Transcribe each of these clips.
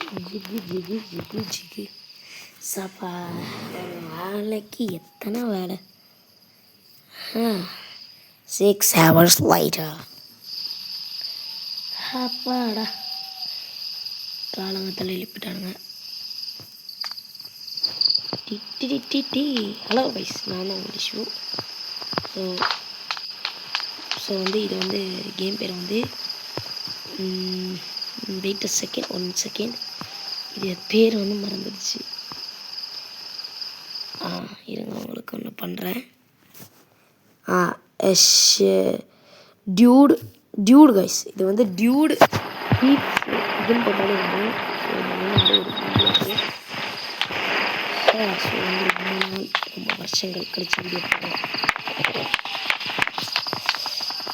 ஜிகு ஜிகு ஜிகு ஜிகு சப்பா வேலைக்கு எத்தனை வேலை 6 hours later அப்பாடா காலங்கத்தில் எழுப்பிட்டானுங்க. டி ஹலோ வைஸ் நான் தான் விஷ்ணு. ஸோ வந்து இது வந்து கேம் பேர் வந்து வெயிட் அ செகண்ட் 1 செகண்ட். இது பேர் வந்து மறந்துடுச்சு. இருங்க உங்களுக்கு ஒன்று பண்ணுறேன். Dude guys. இது வந்து டியூடு டீப் இதுன்னு போட்டாலே வரும். ஸோ வந்து ரொம்ப வருஷங்கள் கழிச்சு வீடியோ போடுறேன்.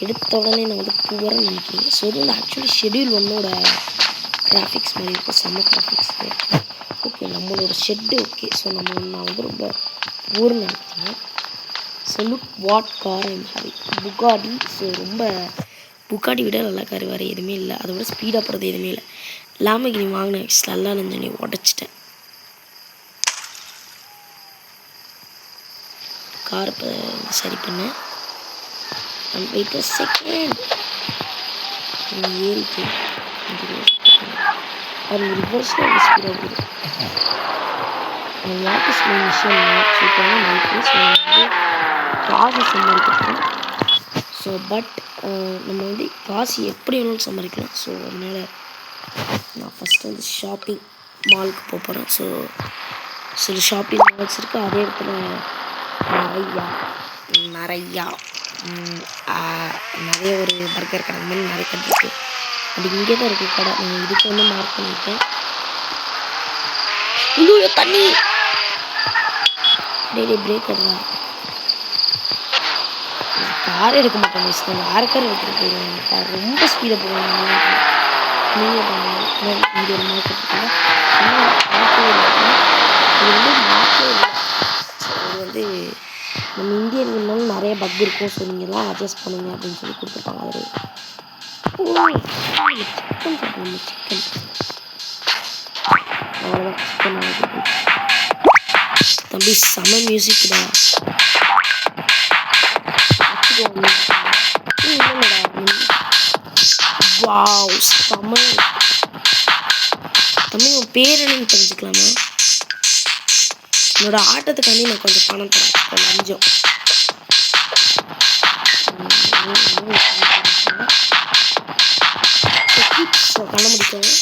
எடுத்த உடனே நான் வந்து புவர்னு நினைக்கிறேன். ஸோ இது வந்து ஆக்சுவலி ஷெட்யூல் 1ஓட கிராஃபிக்ஸ் மாதிரி இருக்கும். செம்ம கிராஃபிக்ஸ். ஓகே நம்மளோட ஷெட்டு ஓகே. ஸோ நான் வந்து ரொம்ப ஊர்னு நினைக்கிறேன். So look what car I'm having Bugatti. So ரொம்ப புகாடி விட நல்லா கார் வேறு எதுவுமே இல்லை. அதை விட ஸ்பீடாக போகிறது எதுவுமே இல்லை. லாம்பர்கினி வாங்கினேன். நல்லா நெஞ்சு உடச்சிட்டேன். கார் இப்போ சரி பண்ணேன். வெயிட் செகண்ட் ஏறிட்டு அது ரிவர்ஸில் ஸ்பீடாக போகுது. What is my mission? So இப்போ வந்து வந்து காசு சம்பாதிக்கிறோம். ஸோ பட் நம்ம வந்து காசு எப்படி வேணாலும் சம்பாதிக்கலாம். ஸோ அதனால் நான் ஃபஸ்ட்டு வந்து ஷாப்பிங் மாலுக்கு போக போகிறேன். ஸோ சில ஷாப்பிங் மால்ஸ் இருக்குது. அதே இடத்துல நிறைய ஒரு பர்கர் கடை மாதிரி நிறைய கடை இருக்குது. அது இங்கே தான் இருக்குது கடை. நான் இதுக்கு வந்து மார்க் பண்ணியிருக்கேன். ஐயோ தண்ணி டெய்லி பிரேக் எடுறா. கார் எடுக்க மாட்டேன். வேறு கார் எடுத்துகிட்டு போயிடுவேன். கார் ரொம்ப ஸ்பீடாக போடுவேன். நீங்கள் இங்கே ஒரு மார்க்கெட் இருக்காங்க. இது வந்து மார்க்கே இல்லை. இது வந்து நம்ம இந்தியன் இருந்தாலும் நிறைய பக் இருக்கும். ஸோ நீங்கள்லாம் அட்ஜஸ்ட் பண்ணுங்க அப்படின்னு சொல்லி கொடுத்துருப்பாங்க. அதில் சிக்கன் சாப்பிடணும். சிக்கன் அவ்வளோதான். சிக்கன் வாங்கிட்டு தம்பி செம மியூசிக்டா. வாவ் செம. தம்பி உன் பேர் என்னன்னு தெரிஞ்சுக்கலாமா? என்னோட ஆட்டத்துக்காண்டி நான் கொஞ்சம் பணம் தரேன். லஞ்சம் கண்ண முடிக்கணும்.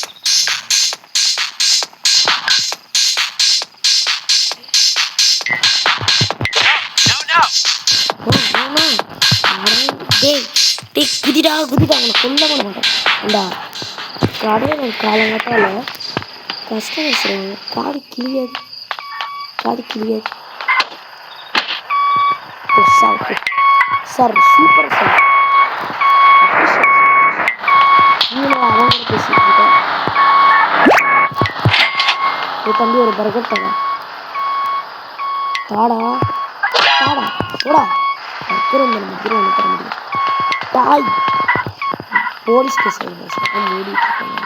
குதிடா அவனை கொல்ல பண்ண மாட்டேன். இந்தா கடையில் காலங்கட்டால் கஸ்டமர்ஸ் சொல்லுவாங்க காது கிளியாது சார் சூப்பர் சார். அவங்க பேசிட்டு தம்பி ஒரு பர்கர் தாடா போடா. பர்கர் ஒன்று தர முடியும். தாய் போலீஸ் கேஸ் மூடிட்டு இருக்காங்க.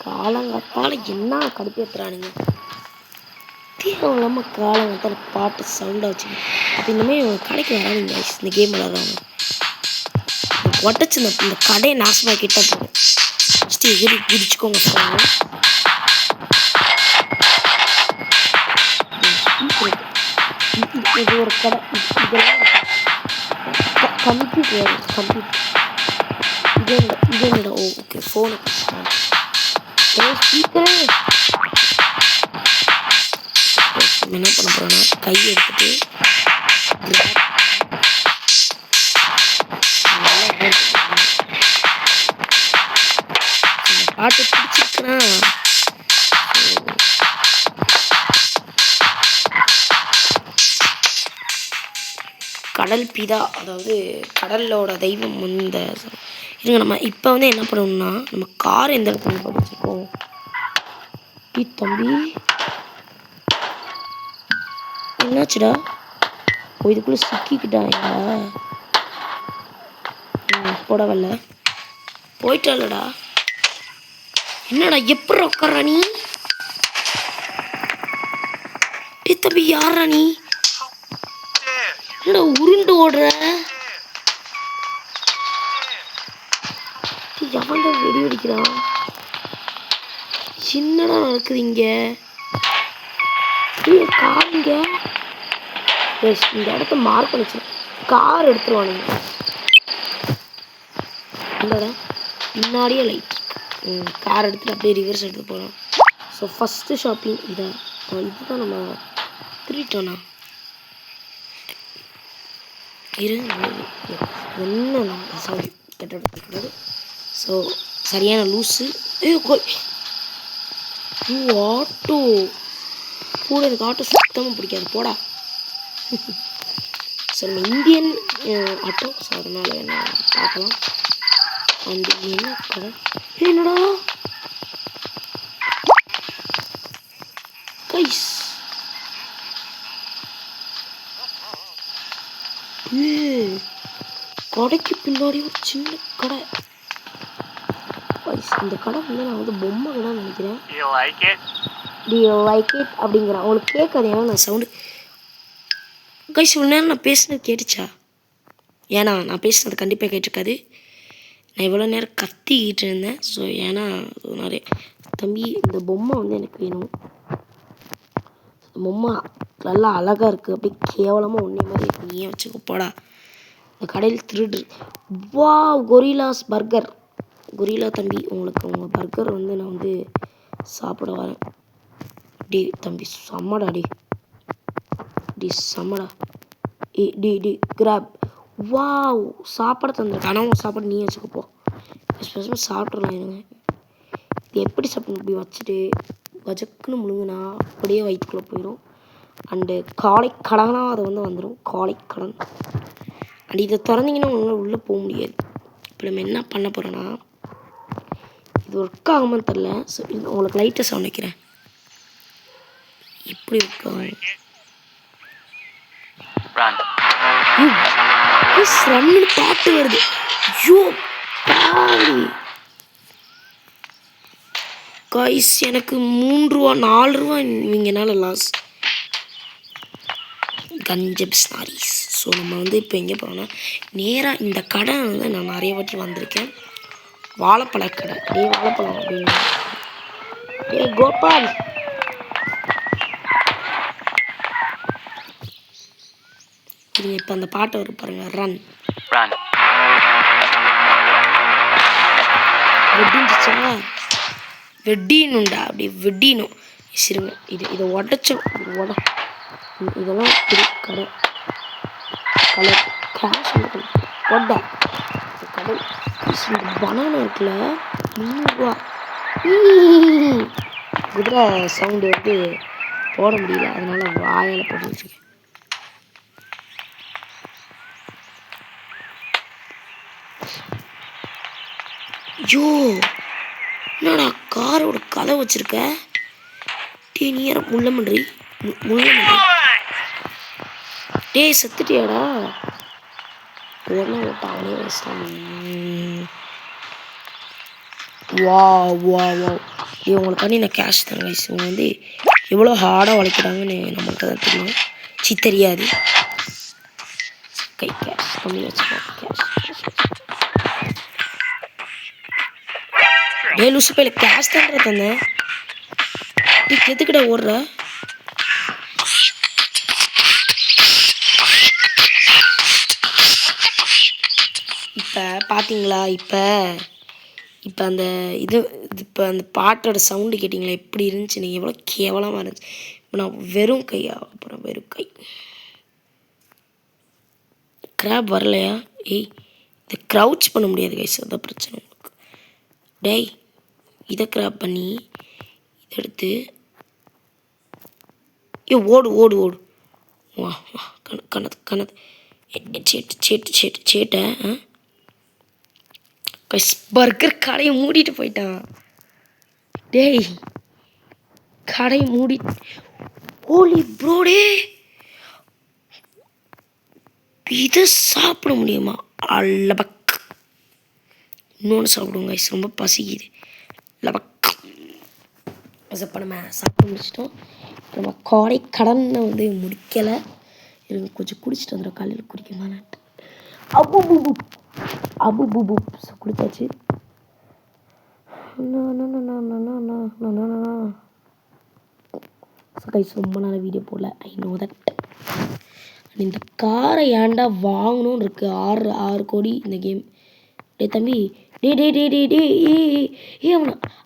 காலங்காத்தால என்ன கடுப்பேற்றுறானுங்க. தீவிரம் இல்லாமல் காலங்காத்தால பாட்டு சவுண்டாக வச்சுக்கணும். அப்போ இந்தமாதிரி இவங்க கடைக்கு வராதுங்க. இந்த கேம் விளாட்றவங்க உடச்சி இந்த கடையை நாசமாக கிட்ட போகும். ஃபஸ்ட்டு எகிரி குதிச்சுக்கோங்க. இது ஒரு கடை. இதெல்லாம் கம்ப்யூட்டர் இது என்னடா? Okay phone speaker. என்ன பண்ண போகிறேன்னா கை எடுத்துட்டு பாட்டு பிடிச்சிருக்குன்னா கடல் பிதா, அதாவது கடலோட தெய்வம் இந்த இருங்க. நம்ம இப்போ வந்து என்ன பண்ணணும்னா நம்ம கார் எந்த இடத்துல படிச்சிருக்கோம். தம்பி என்னாச்சுடா? இதுக்குள்ளே சிக்கிக்கிட்டாங்க. போடவில்லை போயிட்டாலடா. என்னடா எப்படி உட்கார நீ? தம்பி யாரா நீ? என்னடா உருண்டு ஓடுற? எவன்டா வெடி வெடிக்கிறான்? என்னடா நடக்குது இங்க? காருங்க இந்த இடத்த மார்க் பண்ணிச்சு. கார் எடுத்துருவானுங்க. என்னடா முன்னாடியே லைட். கார் எடுத்துட்டு அப்படியே ரிவர்ஸ் எடுத்து போகலாம். ஸோ ஃபஸ்ட்டு ஷாப்பிங் இதான். இதுதான் நம்ம திருட்டோண்ணா. என்ன சாரி கெட்டது. ஸோ சரியான லூஸு. ஆட்டோ கூட எனக்கு ஆட்டோ சுத்தமாக பிடிக்காது போடா. ஸோ நம்ம இந்தியன் ஆட்டோ. ஸோ அதனால் என்ன பார்க்கலாம். அந்த என்ன கடை என்னடா கைஸ் கடைக்கு பின்னாடி ஒரு சின்ன கடை. இந்த கடை வந்து நான் வந்து பொம்மை கடை நினைக்கிறேன். Do you like it அப்படிங்கிறேன். அவங்களுக்கு கேட்காது. ஏன்னா நான் சவுண்டு கைஸ் இவ்வளோ நேரம் நான் பேசுனது கேட்டுச்சா? ஏன்னா நான் பேசுனது கண்டிப்பாக கேட்டிருக்காது. நான் இவ்வளோ நேரம் கத்திக்கிட்டு இருந்தேன். ஸோ ஏன்னா நிறைய தம்பி இந்த பொம்மை வந்து எனக்கு வேணும். பொம்மை நல்லா அழகாக இருக்குது. அப்படியே கேவலமாக ஒன்றே மாதிரி இருக்கு. நீயே வச்சுக்கோ போடா. இந்த கடையில் திருடு. வா கொரில்லாஸ் பர்கர். கொரில்லா தம்பி உங்களுக்கு உங்கள் பர்கர் வந்து நான் வந்து சாப்பிட வரேன். டி தம்பி செம்மடா. டி செம்மடா. டி கிராப். வா சாப்பாடு தந்துருக்கேன். ஆனால் உங்கள் சாப்பாடு நீ வச்சுக்கப்போ. ஸ்பெஷலாக சாப்பிட்றலாம். இருங்க இது எப்படி சாப்பிடணும்? இப்படி வச்சுட்டு வஜக்குன்னு முழுங்குனா அப்படியே வயிற்றுக்குள்ளே போயிடும். அண்டு காலை கடனாக அதை வந்து வந்துடும். காலை கடன். அண்ட் இதை திறந்தீங்கன்னா உங்களால் உள்ளே போக முடியாது. இப்போ நம்ம என்ன பண்ண போகிறோன்னா இது ஒர்க் ஆகுமான்னு தெரில. ஸோ உங்களுக்கு லைட்டாக சவுண்ட் வைக்கிறேன். இப்படி ஒர்க் ஆகும். ரன்னு பாட்டு வருது. ஐயோ கைஸ் எனக்கு 3 ரூபா 4 ரூபா இவங்கனால லாஸ். கஞ்சப் ஸ்னாரிஸ். ஸோ நம்ம வந்து இப்போ எங்கே போகிறோம்னா நேராக இந்த கடை வந்து நான் நிறைய வாட்டி வந்திருக்கேன். வாழைப்பழ கடை. வாழைப்பழம் அப்படின்னு கோபால். நீங்கள் இப்போ அந்த பாட்டை வரும் பாருங்க. ரன் வெட்டிஞ்சிச்சா? வெட்டினுண்டா. அப்படி வெட்டினும் சரிங்க. இதை உடச்சோம். இதெல்லாம் கடை கலர் கேஷ் ஒட்டா கடை. பனானா இருக்குல்ல 300 ரூபா. குதிரை சவுண்டு வந்து போட முடியல. அதனால வாயால் போட்டு வச்சுருக்கேன். ஐயோ என்னடா காரோட கதை வச்சிருக்க? நீ யாரும் முள்ளமன்றி டேய் செத்துட்டியாடா? இதெல்லாம் விட்டு அவனே வச்சிட்டான். வா வா வா இவங்களுக்காண்டி நான் கேஷ் தரேன் கைஸ். இவங்க வந்து எவ்வளோ ஹார்டாக உழைக்கிறாங்கன்னு நம்மளுக்கு தான் தெரியும். தெரியாது. கை கேஷ் கம்மி வச்சுக்கோ. டே லூசு பையில கேஷ் தான்டா தந்தேன். நீ எதுக்கிட்ட ஓடுற? இப்போ பார்த்தீங்களா? இப்போ அந்த இப்போ அந்த பாட்டோட சவுண்டு கேட்டிங்களா எப்படி இருந்துச்சு? நீங்கள் எவ்வளோ கேவலமாக இருந்துச்சு. இப்போ நான் வெறும் கையா அப்புறம் வெறும் கை. கிராப் வரலையா? ஏய் இதை க்ரௌச் பண்ண முடியாது கைஸ். அதான் பிரச்சனை உங்களுக்கு. டேய் இதை கிராப் பண்ணி இதை எடுத்து ஓடு ஓடு ஓடு. வா வா கணது சேட்டை கைஸ். பர்கர் கடையை மூடிட்டு போயிட்டான். டேய் கடையை மூடி. ஓலி ப்ரோடே இதை சாப்பிட முடியுமா? லபக். இன்னொன்று சாப்பிடுவோம் கைஸ். ரொம்ப பசிக்குது. லபக் இப்போ நம்ம சாப்பிட்டு முடிச்சிட்டோம். நம்ம கோடை கடனை வந்து முடிக்கலை. இருங்க கொஞ்சம் குடிச்சிட்டு வந்துடும். காலையில் குடிக்கமானான்ட்டு அபு ஸோ குடிச்சாச்சு. ஸோ கைஸ் ரொம்ப நாள் வீடியோ போடல. I know that. இந்த காரை ஏன்டா வாங்கணும்னு இருக்குது. 6 கோடி இந்த கேம். டே தம்பி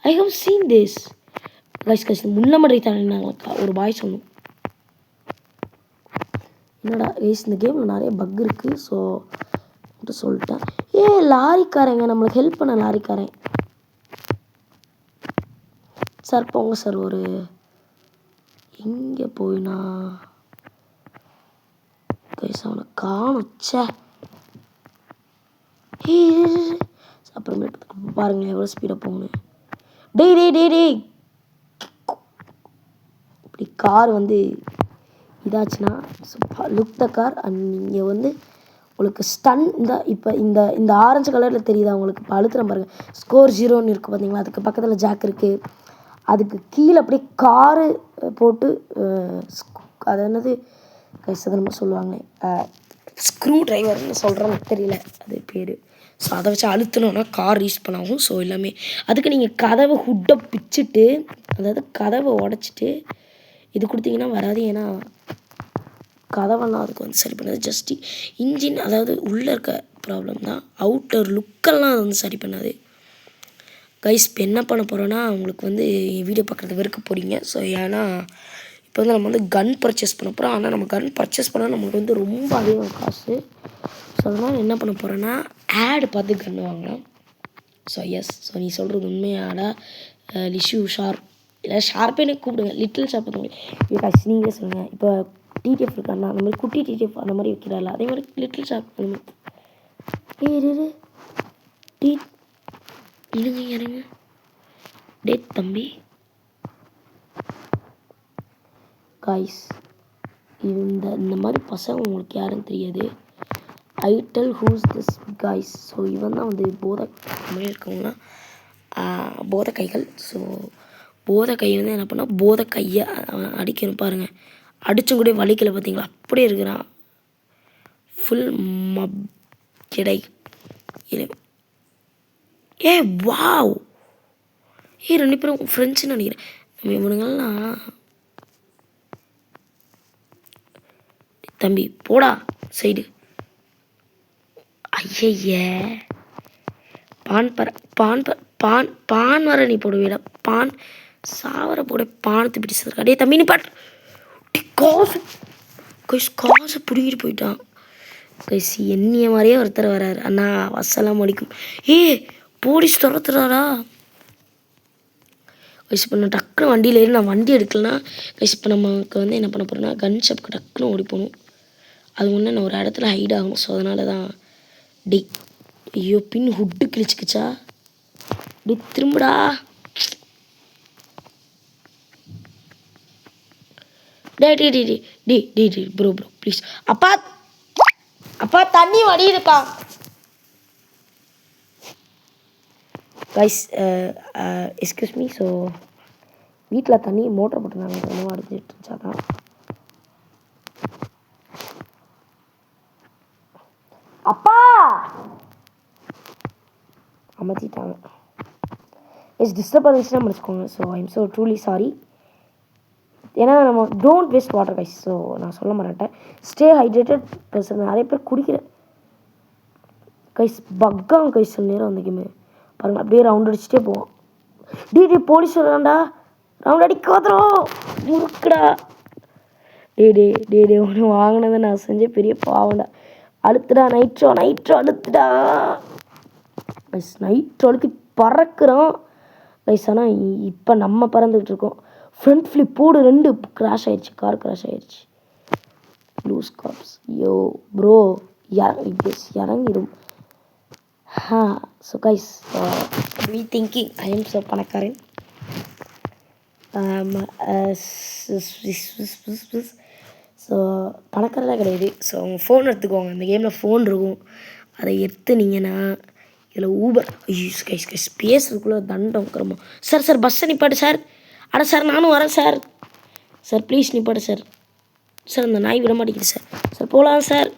I have seen this guys முன்னமடை தானேனாக்கா ஒரு பாய் சொல்லணும். என்னடா கைஸ் இந்த கேமில் நிறைய பக் இருக்குது. ஸோ சொல்லிட்டேன். லாரிக்காரங்க நம்மளுக்கு ஹெல்ப் பண்ண லாரிக்காரன் சார் போங்க சார். ஒரு எங்கே போயினா கைஸ் அவனை காணுச்சே. அப்புறமேட்டு பாருங்களேன் எவ்வளோ ஸ்பீடாக போகணும். டேய் இப்படி கார் வந்து இதாச்சுன்னா லுக் த கார். அண்ட் நீங்கள் வந்து உங்களுக்கு ஸ்டன் இப்போ இந்த ஆரஞ்சு கலரில் தெரியுதா உங்களுக்கு? இப்போ அழுத்துறேன் பாருங்கள். ஸ்கோர் 0ன்னு இருக்குது பார்த்தீங்களா? அதுக்கு பக்கத்தில் ஜாக் இருக்குது. அதுக்கு கீழே அப்படியே காரு போட்டு அது என்னது கைஸ் அதை நம்ம சொல்லுவாங்க ஸ்க்ரூ ட்ரைவர்னு சொல்கிறோன்னு தெரியல அது பேர். ஸோ அதை வச்சு அழுத்தினோன்னா கார் ரீச் பண்ணாகும். ஸோ எல்லாமே அதுக்கு நீங்கள் கதவை ஹுட்டை பிச்சுட்டு அதாவது கதவை உடச்சிட்டு இது கொடுத்தீங்கன்னா வராது. ஏன்னா கதவெல்லாம் அதுக்கு வந்து சரி பண்ணாது. ஜஸ்ட் இன்ஜின் அதாவது உள்ளே இருக்க ப்ராப்ளம் தான். அவுட்டர் லுக்கெல்லாம் அது வந்து சரி பண்ணாது. கைஸ் இப்போ என்ன பண்ண போகிறோன்னா உங்களுக்கு வந்து வீடியோ பார்க்குறது வெறுக்க போகிறீங்க. ஸோ ஏன்னா இப்போ வந்து நம்ம வந்து கன் பர்ச்சேஸ் பண்ண போகிறோம். ஆனால் நம்ம கன் பர்ச்சேஸ் பண்ணால் நம்மளுக்கு வந்து ரொம்ப அதிகம் காசு. ஸோ அதனால் என்ன பண்ண போகிறோன்னா ஆடு பார்த்து கன் வாங்கலாம். ஸோ எஸ் ஸோ நீ சொல்கிறது உண்மையாடா லிஷு ஷார்ப் இல்லை ஷார்ப்பேனே கூப்பிடுங்க. லிட்டில் ஷார்ப் இது காசு நீங்களே சொல்லுங்கள். இப்போ டிடிஎஃப் இருக்காண்ணா அந்த மாதிரி குட்டி டிடிஎஃப் அந்த மாதிரி வைக்கிறாள். அதே மாதிரி லிட்டில் ஷார்ப் அந்த மாதிரி இறங்க டே தம்பி. காய்ஸ் இந்த மாதிரி பசங்க உங்களுக்கு யாரும் தெரியாது. I tell who's this guys. So இவன் தான் வந்து போதை மாதிரி இருக்கவங்களாம் போதை கைகள். ஸோ போதை கை வந்து என்ன பண்ணால் போதை கையை அடிக்கணும் பாருங்கள். அடிச்சும் கூட வலிக்கலை பார்த்தீங்களா? அப்படியே இருக்கிறான் ஃபுல் மப் கிடை. வாவ் 2 பேரும் ஃப்ரெண்ட்ஸ்ன்னு நினைக்கிறேன். நம்ம இவனுங்கள்லாம் தம்பி போடா சைடு. ஐய பான் வர நீ போடுவீடா. பான் சாவர போட பானத்தை பிடிச்சதுக்கா. டே தம்பி நீ காசு பிடிக்கிட்டு போயிட்டான். கைஸ் என்னைய மாதிரியே ஒருத்தர் வர்றாரு. அண்ணா அஸ்ஸலாமு அலைக்கும். போலீஸ் துரத்துறாரா? கைஸ் இப்போ நான் டக்குன்னு வண்டியில் ஏறி நான் வண்டி எடுக்கலன்னா கைஸ் இப்போ நமக்கு வந்து என்ன பண்ண போகிறேன்னா கன் ஷாப்க்கு டக்குன்னு ஓடி போகணும். அது ஒன்று நான் ஒரு இடத்துல ஹைட் ஆகணும். ஸோ அதனால தான் ஐயோ பின் ஹுட்டு கிழிச்சிக்கிச்சா. திரும்புடா. டே ப்ரோ ப்ளீஸ். அப்பா தண்ணி வடியுதுப்பா. Guys excuse me. ஸோ வீட்டில் தண்ணி மோட்டர் போட்டுருந்தாங்க. ரொம்ப அடிச்சுட்டு இருந்துச்சாதான். அப்பா அமர்த்திட்டாங்க. எஸ் டிஸ்டர்ப் பண்ணிச்சுன்னா முடிச்சுக்கோங்க. So I'm so truly sorry. ஏன்னா நம்ம don't waste water guys. So நான் சொல்ல மாட்டேன். ஸ்டே ஹைட்ரேட்டட் ப்ளஸ் நிறைய பேர் குடிக்கிறேன் கைஸ். பக்காங்க கைஸ் சில நேரம் அந்த கேமு பாருங்கள். அப்படியே ரவுண்ட் அடிச்சுட்டே போவோம். டே போலீஸ் வரான்டா. ரவுண்ட் அடிக்க வந்துடும் முறுக்குடா. டே ஒன்று வாங்கினதை நான் செஞ்ச பெரிய பாவண்டா. அழுத்துடா நைட்ரோ அழுத்துடா கைஸ். நைட்ரோலுக்கு பறக்குறோம் கைஸ். ஆனால் இப்போ நம்ம பறந்துக்கிட்டு இருக்கோம். ஃப்ரண்ட் ஃப்ளிப் போடு 2 கிராஷ் ஆயிடுச்சு. கார் கிராஷ் ஆயிடுச்சு. லூஸ் காப்ஸ் யோ ப்ரோ இறங்கிடும். So guys we thinking I am so பணக்காரன். ஸோ பணக்காரெல்லாம் கிடையாது. ஸோ அவங்க ஃபோன் எடுத்துக்குவாங்க. அந்த கேமில் ஃபோன் இருக்கும். அதை எடுத்துனீங்கன்னா இதில் ஊபர் ஐயோ கைஸ் பேசுறதுக்குள்ளே தண்டம் உட்காரமா. சார் பஸ்ஸை நிப்பாட்டு சார். அட சார் நானும் வரேன் சார். சார் ப்ளீஸ் நிப்பாடு சார். சார் அந்த நாய் விட மாட்டேங்குது சார். சார் போகலாம் சார்.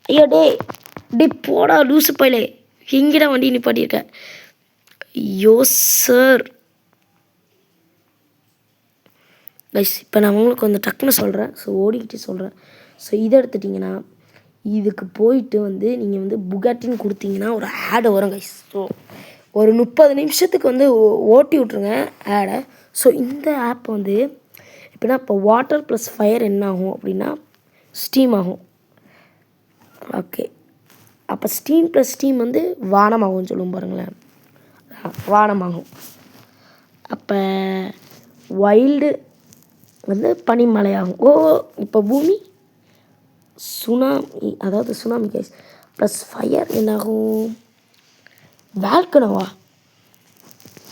ஐயோ டே போடா லூசு பையலே, எங்கடா வண்டி நிப்பாட்டியிருக்க? ஐயோ சார். கைஸ் இப்போ நான் உங்களுக்கு வந்து டக்குன்னு சொல்கிறேன். ஸோ ஓடிக்கிட்டு சொல்கிறேன். ஸோ இதை எடுத்துட்டிங்கன்னா இதுக்கு போயிட்டு வந்து நீங்கள் வந்து புகாட்டின்னு கொடுத்தீங்கன்னா ஒரு ஆடு வரும் கைஸ். ஸோ ஒரு 30 நிமிஷத்துக்கு வந்து ஓட்டி விட்ருங்க ஆடை. ஸோ இந்த ஆப் வந்து எப்படின்னா இப்போ வாட்டர் ப்ளஸ் ஃபயர் என்ன ஆகும் அப்படின்னா ஸ்டீம் ஆகும். ஓகே, அப்போ ஸ்டீம் ப்ளஸ் ஸ்டீம் வந்து வானமாகும்னு சொல்லுவோம் பாருங்களேன், வானமாகும். அப்போ வைல்டு வந்து பனிமலையாகும். இப்போ பூமி சுனாமி, அதாவது சுனாமி கைஸ். ப்ளஸ் ஃபயர் என்னாகும்? வால்கனோவா?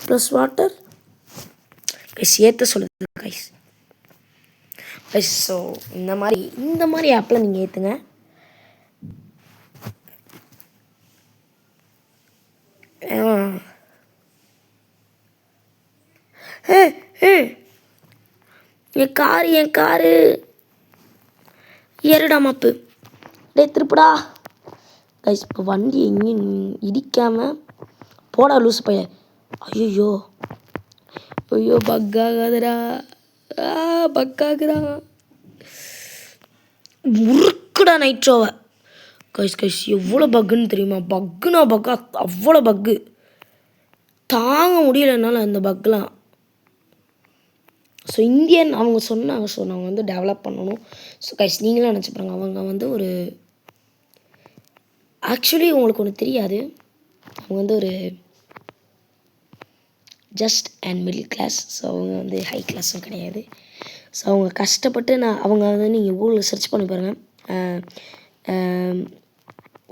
ப்ளஸ் வாட்டர் கைஸ் ஏற்ற சொல்லுது கைஸ். கைஸ் ஸோ இந்த மாதிரி ஆப்பில் நீங்கள் ஏற்றுங்க. என் காரு ஏறுடா மாப்பு. திருப்புடா கைஸ். இப்போ வண்டி எங்கேயும் இடிக்காமல் போடா லூசு பையன். ஐயோ பக்காகாதடா, பக்காகுடா, முறுக்குடா நைட்ரோவை. கைஸ் எவ்வளோ பக்குன்னு தெரியுமா? பக்குனா பக்கா, அவ்வளோ பக்கு தாங்க முடியலைனால அந்த பக்லாம். ஸோ இந்தியன் அவங்க சொன்னாங்க. ஸோ நாங்கள் வந்து டெவலப் பண்ணணும். ஸோ கைஸ் நீங்களும் நினச்சி பாருங்க, அவங்க வந்து ஒரு ஆக்சுவலி உங்களுக்கு ஒன்று தெரியாது, அவங்க வந்து ஒரு just and middle class. So அவங்க வந்து ஹை கிளாஸும் கிடையாது. ஸோ அவங்க கஷ்டப்பட்டு அவங்க வந்து நீங்கள் கூகுளில் சர்ச் பண்ணி பாருங்கள்.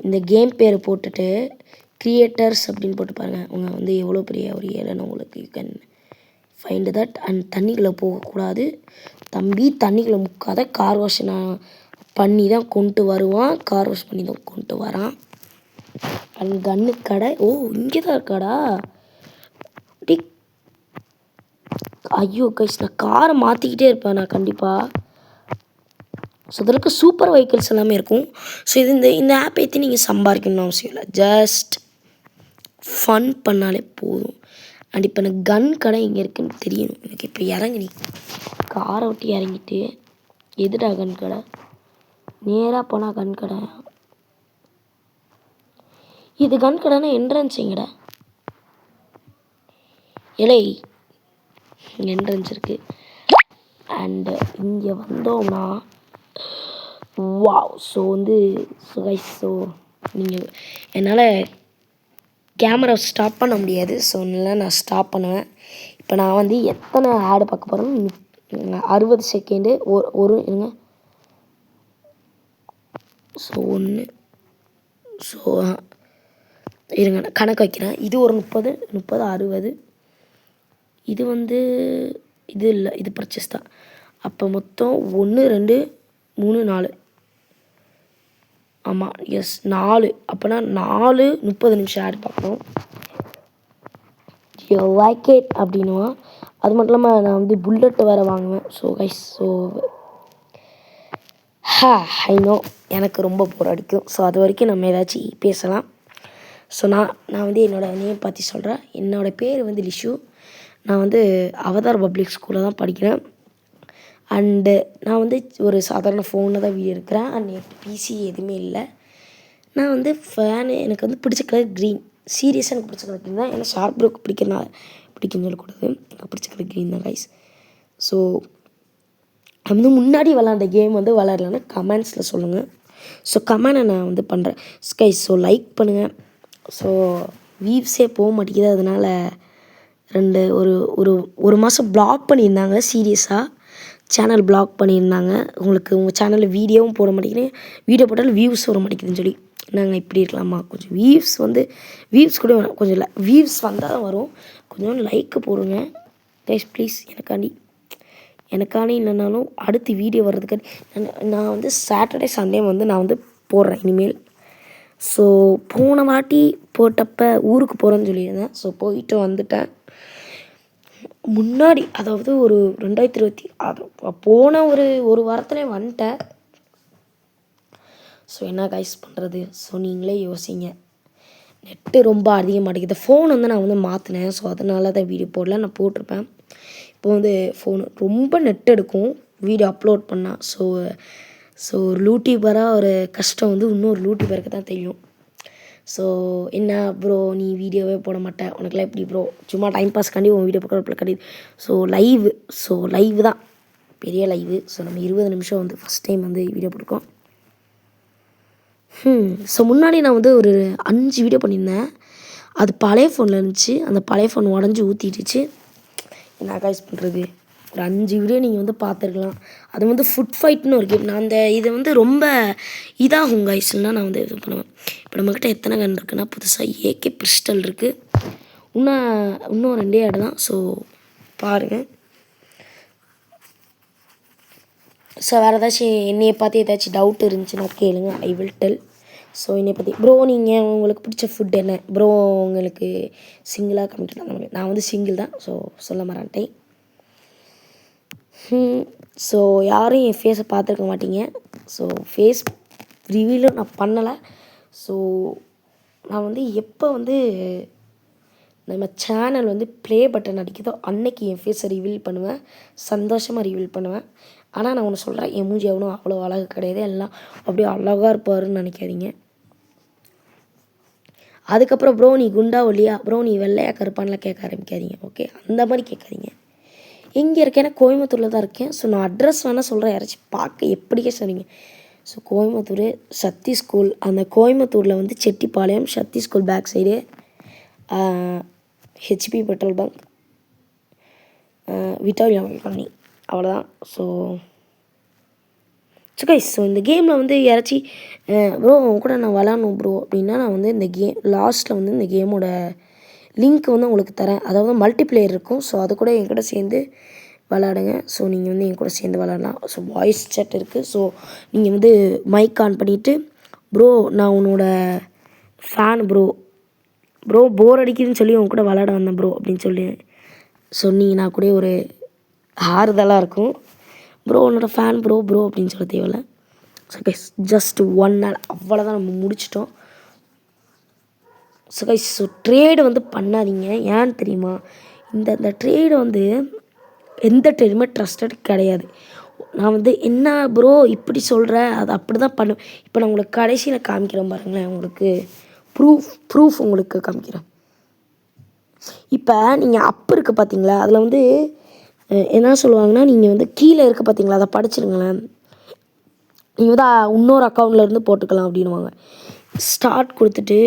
இந்த கேம் பேர் போட்டுட்டு கிரியேட்டர்ஸ் அப்படின்னு போட்டு பாருங்கள். அவங்க வந்து எவ்வளோ பெரிய ஒரு ஏழைன்னு உங்களுக்கு you can find that. And தண்ணிக்குள்ளே போகக்கூடாது தம்பி, தண்ணிக்குள்ளே முக்காத. கார் வாஷ் நான் பண்ணி தான் கொண்டு வருவான், கார் வாஷ் பண்ணி தான் கொண்டு வரான். அண்ட் கன்னு கடை இங்கே தான் இருக்காடா. டி ஐயோ கைஸ், நான் காரை மாற்றிக்கிட்டே இருப்பேன் நான் கண்டிப்பாக. ஸோ இதற்கு சூப்பர் வெஹிக்கிள்ஸ் எல்லாமே இருக்கும். ஸோ இந்த ஆப் ஏற்றி நீங்கள் சம்பாதிக்கணும்னு அவசியம் இல்லை, ஜஸ்ட் ஃபன் பண்ணாலே போதும். அண்ட் இப்போ எனக்கு கன் கடை எங்கே இருக்குன்னு தெரியணும் எனக்கு. இப்போ இறங்குனி காரை விட்டு இறங்கிட்டு எதுடா கன் கடை? நேராக போனால் கன் கடை. இது கன் கடைன்னா என்ட்ரன்ஸ் எங்கடா? இலை என்ட்ரன்ஸ் இருக்குது. அண்டு இங்கே வந்தோம்னா வாவ். ஸோ வந்து ஸோ நீங்கள் என்னால் கேமரா ஸ்டாப் பண்ண முடியாது. ஸோ அதனால் நான் ஸ்டாப் பண்ணுவேன். இப்போ நான் வந்து எத்தனை ஆடு பார்க்க போகிறேன்னு 60 செகண்டு ஒரு இருங்க. ஸோ 1 ஸோ இருங்க நான் கணக்கு வைக்கிறேன். இது ஒரு 30 60. இது வந்து இது இல்லை, இது பர்ச்சேஸ் தான். அப்போ மொத்தம் 1 2 3 4. ஆமாம் எஸ் 4. அப்போனா 4 30 நிமிஷம் ஆட் பார்க்கணும். லைக் இட் அப்படின்னுவான். அது மட்டும் இல்லாமல் நான் வந்து புல்லட்டு வேறு வாங்குவேன். ஸோ கைஸ் ஐ நோ எனக்கு ரொம்ப போர் அடிக்கும். ஸோ அது வரைக்கும் நம்ம ஏதாச்சும் பேசலாம். ஸோ நான் வந்து என்னோடய நேம் பற்றி சொல்கிறேன். என்னோடய பேர் வந்து லிஷு. நான் வந்து அவதார் பப்ளிக் ஸ்கூலில் தான் படிக்கிறேன். அண்டு நான் வந்து ஒரு சாதாரண ஃபோனில் தான் வீடியோ எடுக்கிறேன். அண்ட் எனக்கு பிசி எதுவுமே இல்லை. நான் வந்து ஃபேனு எனக்கு வந்து பிடிச்ச கலர் க்ரீன். சீரியஸாக எனக்கு பிடிச்ச கலர் க்ரீன் தான். ஏன்னா ஷார்ப் ப்ரோக்கு பிடிக்குன்னு சொல்லக்கூடாது, எனக்கு பிடிச்ச கலர் க்ரீன் தான் கைஸ். ஸோ வந்து முன்னாடி விளாண்ட கேம் வந்து விளாட்லன்னா கமெண்ட்ஸில் சொல்லுங்கள். ஸோ கமெண்டை நான் வந்து பண்ணுறேன் கைஸ். ஸோ லைக் பண்ணுங்கள். ஸோ வீவ்ஸே போக மாட்டேங்குது. அதனால் ஒரு மாதம் ப்ளாக் பண்ணியிருந்தாங்க, சீரியஸாக சேனல் ப்ளாக் பண்ணியிருந்தாங்க. உங்கள் சேனலில் வீடியோவும் போட மாட்டேங்கிறேன், வீடியோ போட்டாலும் வியூஸ் வர மாட்டேங்குதுன்னு சொல்லி. நாங்கள் இப்படி இருக்கலாமா? கொஞ்சம் வியூஸ் கூட வேணும், கொஞ்சம் இல்லை வியூஸ் வந்தால் தான் வரும். கொஞ்சம் லைக்கு போடுங்க கைஸ் ப்ளீஸ். எனக்காண்டி இல்லைனாலும் அடுத்து வீடியோ வர்றதுக்கு நான் வந்து சாட்டர்டே சண்டே வந்து நான் வந்து போடுறேன் இனிமேல். ஸோ போன வாட்டி போட்டப்போ ஊருக்கு போகிறேன்னு சொல்லியிருந்தேன். ஸோ போயிட்டு வந்துட்டேன். முன்னாடி அதாவது ஒரு 2020 அது போன ஒரு வாரத்திலே வந்துட்டேன். ஸோ என்ன கைஸ் பண்ணுறது? ஸோ நீங்களே யோசிங்க. நெட்டு ரொம்ப அதிகமாகிடுது. ஃபோன் வந்து நான் வந்து மாற்றினேன். ஸோ அதனால தான் வீடியோ போடல. நான் போட்டிருப்பேன். இப்போ வந்து ஃபோனு ரொம்ப நெட் எடுக்கும் வீடியோ அப்லோட் பண்ணால். ஸோ ஒரு யூடியூபராக ஒரு கஷ்டம் வந்து இன்னொரு யூடியூபருக்கு தான் தெரியும். ஸோ என்ன ப்ரோ நீ வீடியோவே போட மாட்டேன், உனக்குலாம் எப்படி ப்ரோ சும்மா டைம் பாஸ்க்காண்டி உன் வீடியோ போட கிடையாது. ஸோ லைவ் தான் பெரிய லைவு. ஸோ நம்ம 20 நிமிஷம் வந்து ஃபஸ்ட் டைம் வந்து வீடியோ போட்டிருக்கோம். ஸோ முன்னாடி நான் வந்து ஒரு 5 வீடியோ பண்ணியிருந்தேன். அது பழைய ஃபோனில் இருந்துச்சு. அந்த பழைய ஃபோன் உடஞ்சி ஊற்றிட்டுச்சு. என்ன காய்ஸ் பண்ணுறது? ஒரு 5 வீடியோ நீங்கள் வந்து பார்த்துருக்கலாம். அது வந்து ஃபுட் ஃபைட்னு ஒரு கேம். நான் அந்த இதை வந்து ரொம்ப இதாகும் காய்ஸ்னால் நான் வந்து இது பண்ணுவேன். இப்போ நம்மக்கிட்ட எத்தனை கன் இருக்குன்னா புதுசாக ஏகே பிஸ்டல் இருக்குது. இன்னும் 2 இடம் தான். ஸோ பாருங்கள். ஸோ வேறு ஏதாச்சும் என்னையை பார்த்து ஏதாச்சும் டவுட் இருந்துச்சுன்னா கேளுங்க. I will tell. ஸோ என்னை பற்றி ப்ரோ நீங்கள் உங்களுக்கு பிடிச்ச ஃபுட் என்ன ப்ரோ? உங்களுக்கு சிங்கிளாக கமிட்டட் அந்த மாதிரி. நான் வந்து சிங்கிள் தான். ஸோ சொல்ல மாட்டேன். ஸோ யாரும் என் ஃபேஸை பார்த்துருக்க மாட்டீங்க. ஸோ ஃபேஸ் ரிவீலும் நான் பண்ணலை. ஸோ நான் வந்து எப்போ வந்து நம்ம சேனல் வந்து ப்ளே பட்டன் அடிக்குதோ அன்னைக்கு என் ஃபேஸை ரிவீல் பண்ணுவேன். சந்தோஷமாக ரிவீல் பண்ணுவேன். ஆனால் நான் ஒன்று சொல்கிறேன், என் மூஞ்சி எவனும் அவ்வளோ அழகு கிடையாது. எல்லாம் அப்படியே அழகாக இருப்பாருன்னு நினைக்காதீங்க. அதுக்கப்புறம் ப்ரோ நீ குண்டா ஒல்லியா, ப்ரோ நீ வெள்ளையா கருப்பான்லாம் கேட்க ஆரம்பிக்காதீங்க. ஓகே, அந்த மாதிரி கேட்காதீங்க. எங்கே இருக்கேன்னா கோயம்புத்தூரில் தான் இருக்கேன். ஸோ நான் அட்ரஸ் வேணால் சொல்கிறேன், யாராச்சும் பார்க்க எப்படிக்கே சொன்னீங்க. ஸோ கோயம்புத்தூர் சக்தி ஸ்கூல், அந்த கோயம்புத்தூரில் வந்து Chettipalayam Sakthi school back side HP petrol bunk விட்டாலியம் காலனி, அவ்வளோதான். ஸோ கைஸ், ஸோ இந்த கேமில் வந்து யாராச்சும் ப்ரோ கூட நான் விளாட்ணும் ப்ரோ அப்படின்னா நான் வந்து இந்த கேம் லாஸ்ட்டில் வந்து இந்த கேமோட லிங்க் வந்து உங்களுக்கு தரேன். அதாவது மல்டிப்ளேயர் இருக்கும். ஸோ அது கூட என் கூட சேர்ந்து விளாடுங்க. ஸோ நீங்கள் வந்து என் கூட சேர்ந்து விளாட்லாம். ஸோ வாய்ஸ் சேட் இருக்குது. ஸோ நீங்கள் வந்து மைக் ஆன் பண்ணிவிட்டு ப்ரோ நான் உன்னோட ஃபேன் ப்ரோ போர் அடிக்குதுன்னு சொல்லி உன் கூட விளாட வந்தேன் ப்ரோ அப்படின்னு சொல்லி சொன்னீங்கன்னா கூட ஒரு ஆறுதலாக இருக்கும். ப்ரோ உன்னோட ஃபேன் ப்ரோ அப்படின்னு சொல்ல தேவையில்ல. ஸோ கைஸ் ஜஸ்ட் 1 hour அவ்வளோதான், நம்ம முடிச்சிட்டோம். ஸோ கைஸ், ஸோ ட்ரேடு வந்து பண்ணாதீங்க. ஏன்னு தெரியுமா? இந்த ட்ரேடு வந்து எந்த ட்ரேடுமே ட்ரஸ்டட் கிடையாது. நான் வந்து என்ன ப்ரோ இப்படி சொல்கிறேன், அது அப்படி தான் பண்ணுவேன். இப்போ நான் உங்களுக்கு கடைசியில் காமிக்கிறேன் பாருங்களேன், உங்களுக்கு ப்ரூஃப் உங்களுக்கு காமிக்கிறேன். இப்போ நீங்கள் அப் இருக்குது பார்த்தீங்களா, அதில் வந்து என்ன சொல்லுவாங்கன்னா நீங்கள் வந்து கீழே இருக்க பார்த்தீங்களா, அதை படிச்சிருங்களேன். நீங்கள் வந்து இன்னொரு அக்கௌண்ட்லேருந்து போட்டுக்கலாம் அப்படின்வாங்க. ஸ்டார்ட் கொடுத்துட்டு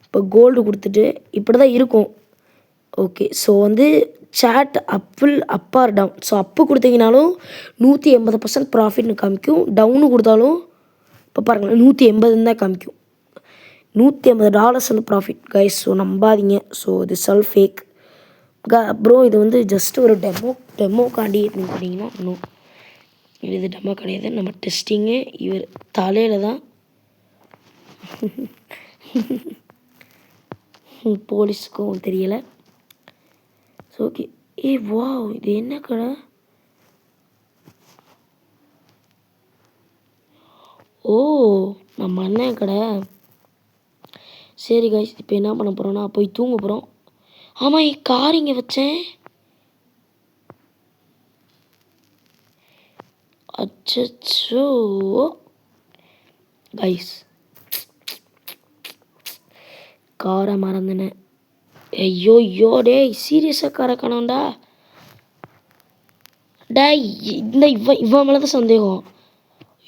இப்போ கோல்டு கொடுத்துட்டு இப்படி தான் இருக்கும். ஓகே, ஸோ வந்து chat up are down. So அப்பு கொடுத்தீங்கனாலும் 180% ப்ராஃபிட்னு காமிக்கும். டவுனு கொடுத்தாலும் இப்போ பாருங்கள் 180 தான் காமிக்கும். $180 வந்து ப்ராஃபிட் கைஸ். ஸோ நம்பாதீங்க. ஸோ இது செல்ஃப் ஃபேக் ப்ரோ. இது வந்து ஜஸ்ட் ஒரு டெமோக்காண்டி அப்படின்னு பார்த்தீங்கன்னா இன்னும் இது டெமோ கிடையாது. நம்ம டெஸ்டிங்கு இவர் தலையில் தான் போலீஸுக்கும் தெரியலை. So okay. வா இது என்ன கடை? ஓ நம்ம அண்ணன் கடை. சரி கைஸ், இப்போ என்ன பண்ண போகிறோன்னா போய் தூங்க போகிறோம். ஆமாம், என் கார் இங்கே வச்சேன். அச்சோ கைஸ், காரை மறந்துனேன். ஐயோ டேய், சீரியஸாக காரை காணோண்டா. டேய் இவன் மேலே தான் சந்தேகம்.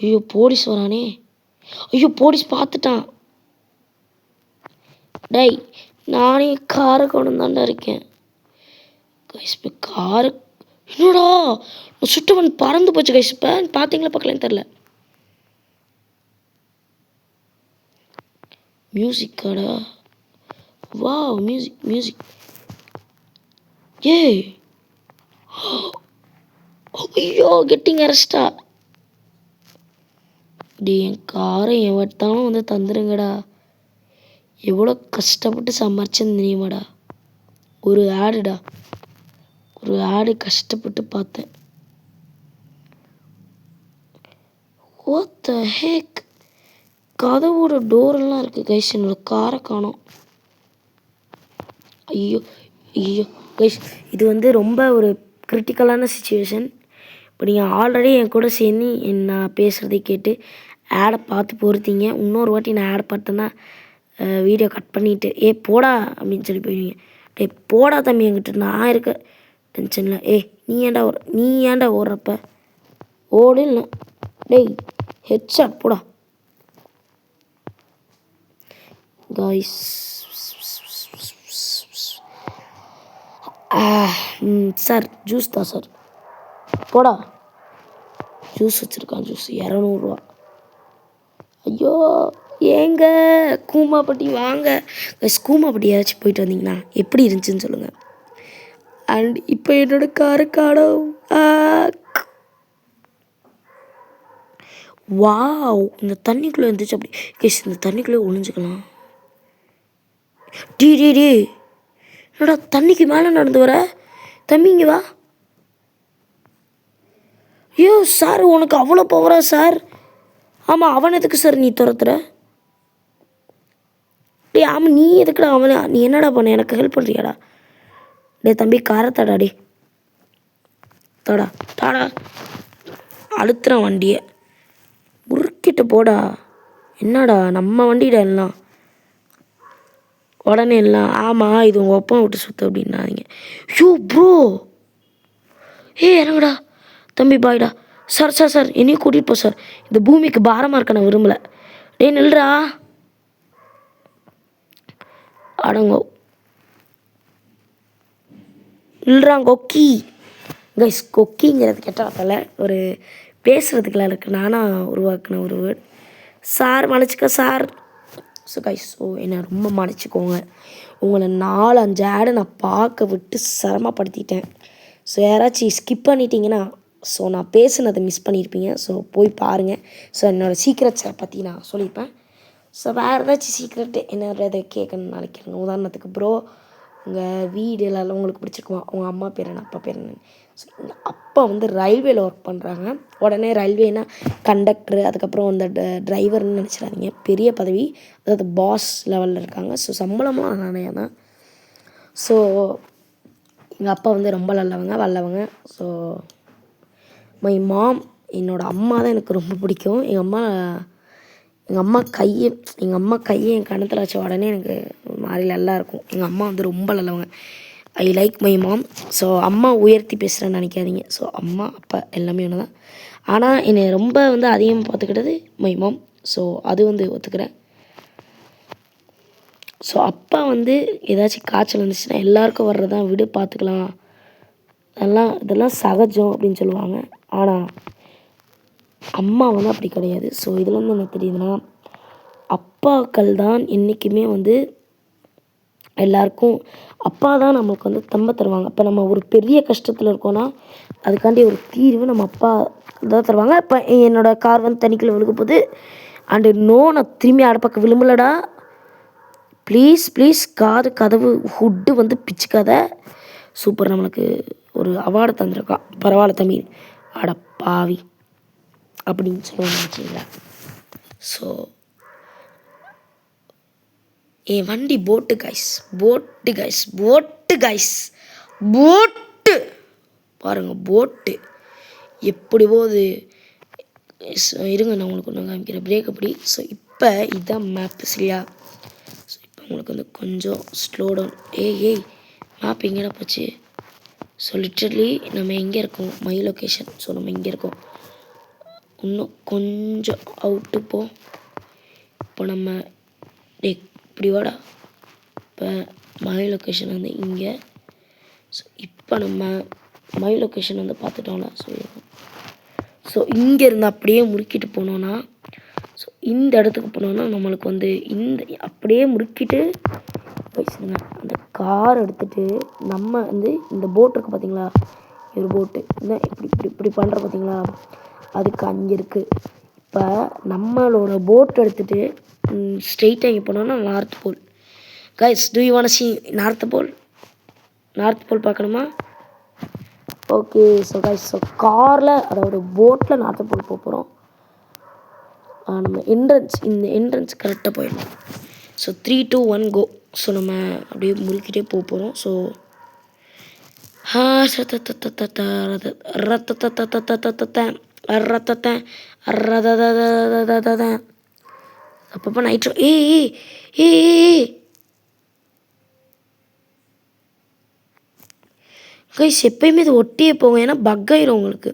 ஐயோ போலீஸ் வரானே. ஐயோ போலீஸ் பார்த்துட்டான். டேய் நானே காரை கொண்டு தாண்டா இருக்கேன் கைஸ். இப்போ காரு என்னடா சுட்டவன் பறந்து போச்சு கைஸ். இப்போ பார்த்தீங்களா பார்க்கலன்னு தெரில. மியூசிக் காடா. வா மியூசிக். ஏய் ஐயோ கெட்டிங் அரெஸ்டா. டே என் காரை எவட்டாலும் வந்து தந்துடுங்கடா. எவ்வளோ கஷ்டப்பட்டு சம்பாரிச்சேன்னு தெரியுமாடா. ஒரு ஆடுடா. ஒரு ஆடு கஷ்டப்பட்டு பார்த்தேன். வாட் த ஹேக், கதவோட டோரெல்லாம் இருக்குது கைஸ். என்னோட காரை காணோம். ஐயோ ஐயோ கைஸ், இது வந்து ரொம்ப ஒரு கிரிட்டிக்கலான சுச்சுவேஷன். இப்போ நீங்கள் ஆல்ரெடி என் கூட சேர்ந்து நான் பேசுகிறதை கேட்டு ஆடை பார்த்து பொறுத்தீங்க. இன்னொரு வாட்டி நான் ஆடை பார்த்தேன்னா வீடியோ கட் பண்ணிவிட்டு போடா அப்படின்னு சொல்லி போயிடுவீங்க. போடா தம்பி, என்கிட்ட நான் இருக்க டென்ஷனில். நீ ஏன்டா ஓடுறப்ப ஓடு. இல்லை ஹெட்ஷாட் போடா காய்ஸ். சார் ஜூஸ் தான் சார். போடா, ஜூஸ் வச்சுருக்கான். ஜூஸ் 200 ஐயோ ஏங்க கூமாப்பட்டி வாங்க. கூமாப்பட்டி ஏதாச்சும் போயிட்டு வந்தீங்கன்னா எப்படி இருந்துச்சுன்னு சொல்லுங்கள். அண்ட் இப்போ என்னோட காரை காணோம். வாவ், இந்த தண்ணிக்குள்ளே இருந்துச்சு. அப்படி கேஸ் இந்த தண்ணிக்குள்ளே ஒளிஞ்சுக்கலாம். டீ என்னடா தண்ணிக்கு மேலே நடந்து வர தம்பிங்க வா. ஐயோ சார், உனக்கு அவ்வளோ பவரா சார்? ஆமாம், அவன் எதுக்கு சார் நீ துரத்துற? ஆமாம், நீ எதுக்குடா அவனை? நீ என்னடா பண்ண? எனக்கு ஹெல்ப் பண்ணுறியாடா? தம்பி காரை தடாடி தாடா. அழுத்துறான் வண்டியை. முறுக்கிட்ட போடா. என்னடா நம்ம வண்டிடா எல்லாம். உடனே எல்லாம் ஆமாம் இது உங்கள் ஒப்பம் விட்டு சுற்று அப்படின்னாதீங்க. ஷூ ப்ரோ, இறங்குடா தம்பி. பாய்டா சார் என்னையும் கூட்டிகிட்டு போ சார். இந்த பூமிக்கு பாரமாக இருக்க நான் விரும்பலை. நில்றா. அடங்கோ நில்றாங்க கொக்கி. கைஸ், கொக்கிங்கிறது கெட்ட வார்த்தை ஒரு பேசுகிறதுக்குலாம் இருக்குது. நானாக உருவாக்கின ஒரு வேர்ட். சார் மன்னிச்சுக்க சார். ஸோ கைஸ், என்னை ரொம்ப மன்னிச்சிக்கோங்க. உங்களை 4-5 ஆடை நான் பார்க்க விட்டு சிரமப்படுத்திட்டேன். ஸோ யாராச்சும் ஸ்கிப் பண்ணிட்டீங்கன்னா நான் பேசுனதை மிஸ் பண்ணியிருப்பீங்க. ஸோ போய் பாருங்கள். ஸோ என்னோடய சீக்ரெட்ஸை பற்றி நான் சொல்லியிருப்பேன். ஸோ வேறு ஏதாச்சும் சீக்ரெட்டு என்னதை கேட்கணும்னு நினைக்கிறேன். உதாரணத்துக்கு ப்ரோ, உங்கள் வீடு எல்லாம் உங்களுக்கு பிடிச்சிருக்குமா? உங்கள் அம்மா பேர் என்ன, அப்பா பேர் என்ன? ஸோ எங்கள் அப்பா வந்து ரயில்வேல ஒர்க் பண்ணுறாங்க. உடனே ரயில்வேனா கண்டக்டரு, அதுக்கப்புறம் அந்த டிரைவர்னு நினச்சிடாதீங்க. பெரிய பதவி, அதாவது பாஸ் லெவலில் இருக்காங்க. ஸோ சம்பளமும் நிறையா தான். ஸோ எங்கள் அப்பா வந்து ரொம்ப வல்லவங்க. ஸோ மை மாம், என்னோடய அம்மா தான் எனக்கு ரொம்ப பிடிக்கும். எங்கள் அம்மா கையை என் கணத்தில் வச்ச உடனே எனக்கு மாதிரி நல்லா இருக்கும். எங்கள் அம்மா வந்து ரொம்ப நல்லவங்க. I like my mom. So அம்மா உயர்த்தி பேசுகிறேன்னு நினைக்காதீங்க. ஸோ அம்மா அப்பா எல்லாமே ஒன்று தான். ஆனால் என்னை ரொம்ப வந்து அதிகமாக பார்த்துக்கிட்டது மை மாம். ஸோ அது வந்து ஒத்துக்கிறேன். ஸோ அப்பா வந்து ஏதாச்சும் காய்ச்சல் வந்துச்சுன்னா எல்லாருக்கும் வர்றதான், விடு பார்த்துக்கலாம், இதெல்லாம் சகஜம் அப்படின்னு சொல்லுவாங்க. ஆனால் அம்மா வந்து அப்படி கிடையாது. ஸோ இதில் வந்து என்ன தெரியுதுன்னா, அப்பாக்கள் தான் என்றைக்குமே வந்து எல்லாருக்கும் அப்பா தான் நம்மளுக்கு வந்து தம்ப தருவாங்க. இப்போ நம்ம ஒரு பெரிய கஷ்டத்தில் இருக்கோன்னா அதுக்காண்டி ஒரு தீர்வு நம்ம அப்பா தான் தருவாங்க. இப்போ என்னோடய கார் வந்து தண்ணிக்குள்ளே விழுக போகுது. அண்டு நான் திரும்பி அடப்பக்கம் விழும்பலடா, ப்ளீஸ் கதவு ஹுட்டு வந்து பிச்சுக்காத. சூப்பர், நம்மளுக்கு ஒரு அவார்டு தந்திருக்கான். பரவாயில்ல தம்பி, அட பாவி அப்படின்னு சொல்லுவாங்க வச்சுங்களா. ஸோ என் வண்டி போட்டு பாருங்கள், போட்டு எப்படி போகுது. இருங்க, நான் உங்களுக்கு ஒன்று காமிக்கிறேன். பிரேக் அப்படி. ஸோ இப்போ இதுதான் மேப்பு சரியா. ஸோ இப்போ உங்களுக்கு வந்து கொஞ்சம் ஸ்லோ டவுன். ஏய் மேப் எங்கேடா போச்சு? ஸோ லிட்டரலி நம்ம எங்கே இருக்கோம்? My location. ஸோ நம்ம இங்கே இருக்கோம். இன்னும் கொஞ்சம் அவுட்டு போ. இப்போ நம்ம இப்படி வாடா. இப்போ மை லொக்கேஷன் வந்து இங்கே. ஸோ இப்போ நம்ம மை லொக்கேஷன் வந்து பார்த்துட்டோம்ல. ஸோ இங்கேருந்து அப்படியே முறுக்கிட்டு போனோன்னா, ஸோ இந்த இடத்துக்கு போனோன்னா நம்மளுக்கு வந்து அப்படியே முறுக்கிட்டு போயிடுச்சுங்க. அந்த கார் எடுத்துகிட்டு நம்ம வந்து இந்த போட் இருக்குது பார்த்தீங்களா, ஒரு போட்டு இந்த இப்படி பண்ணுற பார்த்தீங்களா, அதுக்கு அங்கே இருக்குது. இப்போ நம்மளோட போட் எடுத்துகிட்டு ஸ்ட்ரெயிட்டாக இங்கே போனோன்னா North Pole. Guys, do you want to see North Pole பார்க்கணுமா? ஓகே ஸோ கைஸ், ஸோ காரில் அதாவது போட்டில் நார்த்து போல் போகிறோம். நம்ம இந்த என்ட்ரன்ஸ் கரெக்டாக போயிடலாம். ஸோ 3 2 1 கோ. ஸோ நம்ம அப்படியே முறுக்கிட்டே போகிறோம். ஸோ அப்பப்போ நைட்ரோ கைஸ் எப்பயுமே இது ஒட்டியே போகும், ஏன்னா பக் ஆயிரும் உங்களுக்கு.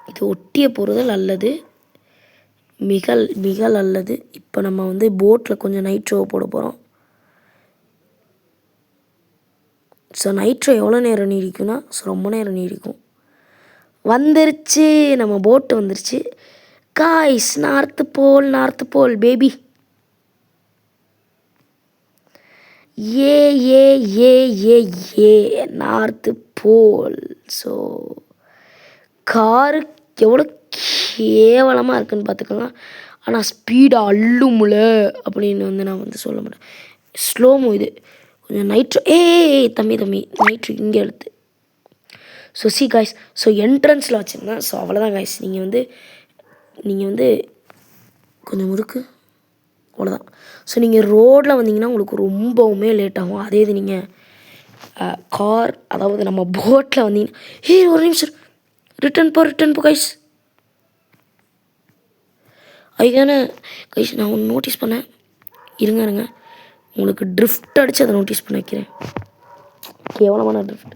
இது ஒட்டியே போகிறது நல்லது, மிக மிக நல்லது. இப்போ நம்ம வந்து போட்டில் கொஞ்சம் நைட்ரோ போட போகிறோம். ஸோ நைட்ரோ எவ்வளோ நேரம் நீடிக்கும்னா, ஸோ ரொம்ப நேரம் நீடிக்கும். வந்துருச்சு, நம்ம போட்டு வந்துருச்சு காய்ஸ். North Pole baby. ஏ ஏ ஏ ஏ ஏ நார்த்து போல். ஸோ காரு எவ்வளோ கேவலமாக இருக்குதுன்னு பார்த்துக்கோங்க. ஆனால் ஸ்பீடாக அள்ளுமுல அப்படின்னு வந்து நான் வந்து சொல்ல மாட்டேன். ஸ்லோமோ இது கொஞ்சம் நைட்ரோ. தம்பி நைட்ரோ இங்கே எடுத்து. ஸோ சி காய்ஸ், ஸோ என்ட்ரன்ஸில் வச்சுருந்தேன். ஸோ அவ்வளோதான் காய்ஸ். நீங்கள் வந்து கொஞ்சம் முறுக்கு, அவ்வளோதான். ஸோ நீங்கள் ரோடில் வந்தீங்கன்னா உங்களுக்கு ரொம்பவுமே லேட் ஆகும். அதே இது நீங்கள் கார், அதாவது நம்ம போட்டில் வந்தீங்கன்னா ஒரு நிமிஷம் ரிட்டன் போ கைஸ். அதுக்கான கைஸ் நான் ஒன்று நோட்டீஸ் பண்ணேன், இருங்க உங்களுக்கு ட்ரிஃப்ட் அடித்து அதை நோட்டீஸ் பண்ண வைக்கிறேன். கேவலமான ட்ரிஃப்ட்.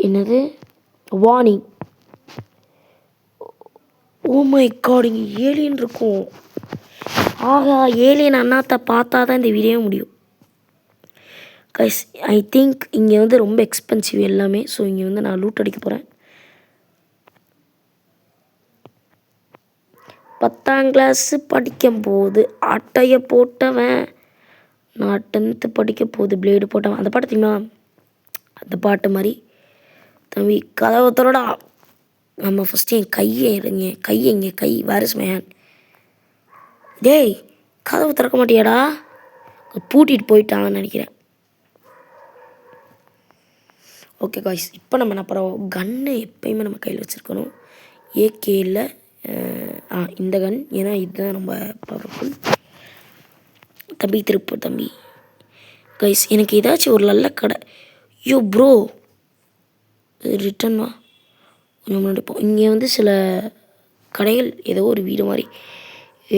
என்னது வார்னிங். ஓ மை காட், இங்கே ஏலியன் இருக்கும். ஆகா, ஏலியன் அண்ணாத்தை பார்த்தா தான் இந்த வீடியோ முடியும் கைஸ். ஐ திங்க் இங்கே வந்து ரொம்ப எக்ஸ்பென்சிவ் எல்லாமே. ஸோ இங்கே வந்து நான் லூட் அடிக்க போகிறேன். 10ஆம் கிளாஸு படிக்கும்போது அட்டையை போட்டவன், நான் 10th படிக்க போது பிளேடு போட்டவன். அந்த பாட்டு தெரியுமா? அந்த பாட்டு மாதிரி தம்பி கதவை தரோடா. நம்ம ஃபஸ்ட்டு என் கை வாரிஸ் மேன். டேய் கதவை திறக்க மாட்டியாடா? பூட்டிகிட்டு போயிட்டாங்கன்னு நினைக்கிறேன். ஓகே காய்ஸ், இப்போ நம்ம என்ன பண்ணுறோம், கன்று எப்பயுமே நம்ம கையில் வச்சுருக்கணும். ஏகேயில் இந்த கன், ஏன்னா இதுதான் ரொம்ப பவர்ஃபுல். தம்பி கைஸ், எனக்கு ஏதாச்சும் ஒரு நல்ல கடை. ஐயோ ப்ரோ, ரிட்டர்ன் வா கொஞ்சம் முன்னாடி போ. இங்கே வந்து சில கடைகள், ஏதோ ஒரு வீடு மாதிரி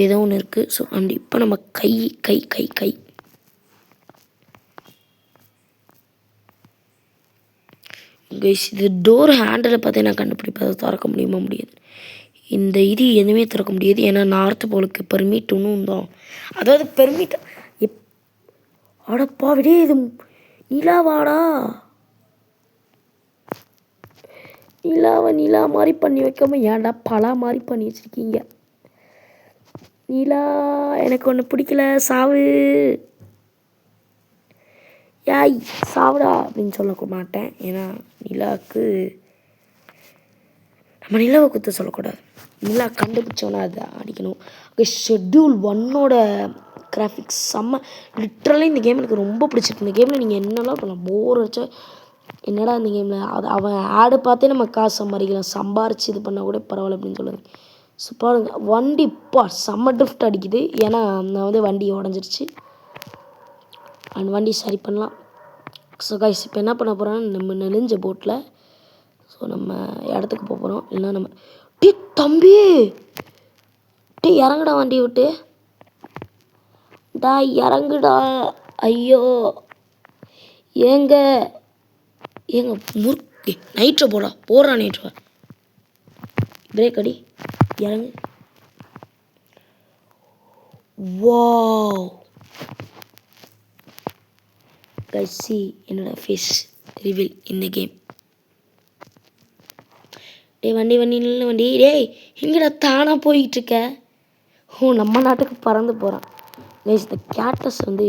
ஏதோ ஒன்று இருக்குது. ஸோ அண்ட் இப்போ நம்ம கை கைஸ், இது டோர் ஹேண்டில் பார்த்து நான் கண்டுபிடிப்பேன், அதை திறக்க முடியாது. இந்த இது எதுவுமே திறக்க முடியாது, ஏன்னா நார்த்து போலுக்கு பெர்மிட் ஒன்றும் தான். அதாவது பெர்மிட் அடப்பா விடே, இது நிலாவாடா? நிலாவை நிலா மாதிரி பண்ணி வைக்காம ஏன்டா பலா மாதிரி பண்ணி வச்சுருக்கீங்க? நிலா எனக்கு ஒன்று பிடிக்கல, சாவு. யாய் சாவுடா அப்படின்னு சொல்ல மாட்டேன், ஏன்னா நிலாவுக்கு நம்ம நிலாவை குத்த சொல்லக்கூடாது. நிலா கண்டுபிடிச்சோன்னா அதை அடிக்கணும். ஓகே, ஷெட்யூல் 1ஓட கிராஃபிக்ஸ் செம்ம. லிட்ரலி இந்த கேம் எனக்கு ரொம்ப பிடிச்சிருக்கு. இந்த கேமில் நீங்கள் என்னெல்லாம் பண்ணலாம், போர் வச்சா என்னடா இந்த கேமில் அது அவன் ஆடு பார்த்தே நம்ம காசு சம்பாரிச்சு இது பண்ணால் கூட பரவாயில்ல அப்படின்னு சொல்லுவாங்க. ஸோ பாருங்க, வண்டி செம்ம ட்ரிஃப்ட் அடிக்குது, ஏன்னா நான் வந்து வண்டி உடஞ்சிருச்சு. அண்ட் வண்டி சரி பண்ணலாம். ஸோ கைஸ், இப்போ என்ன பண்ண போகிறோன்னா, நம்ம நெளிஞ்ச போட்டில் ஸோ நம்ம இடத்துக்கு போகிறோம். இல்லைன்னா நம்ம தம்பி இறங்குடா, வண்டியை விட்டு இறங்குடா. ஐயோ ஏங்க முறுக்கு நைட்ரோ போடுறா நைட்ரோ. பிரேக் அடி, இறங்கு. வாவ் கைஸ், see என்னோட ஃபேஸ் ரிவீல் இந்த கேம். வண்டி டேய் எங்கடா தானாக போயிட்டுருக்க? நம்ம நாட்டுக்கு பறந்து போகிறான் கைஸ். இந்த கேட்டஸ் வந்து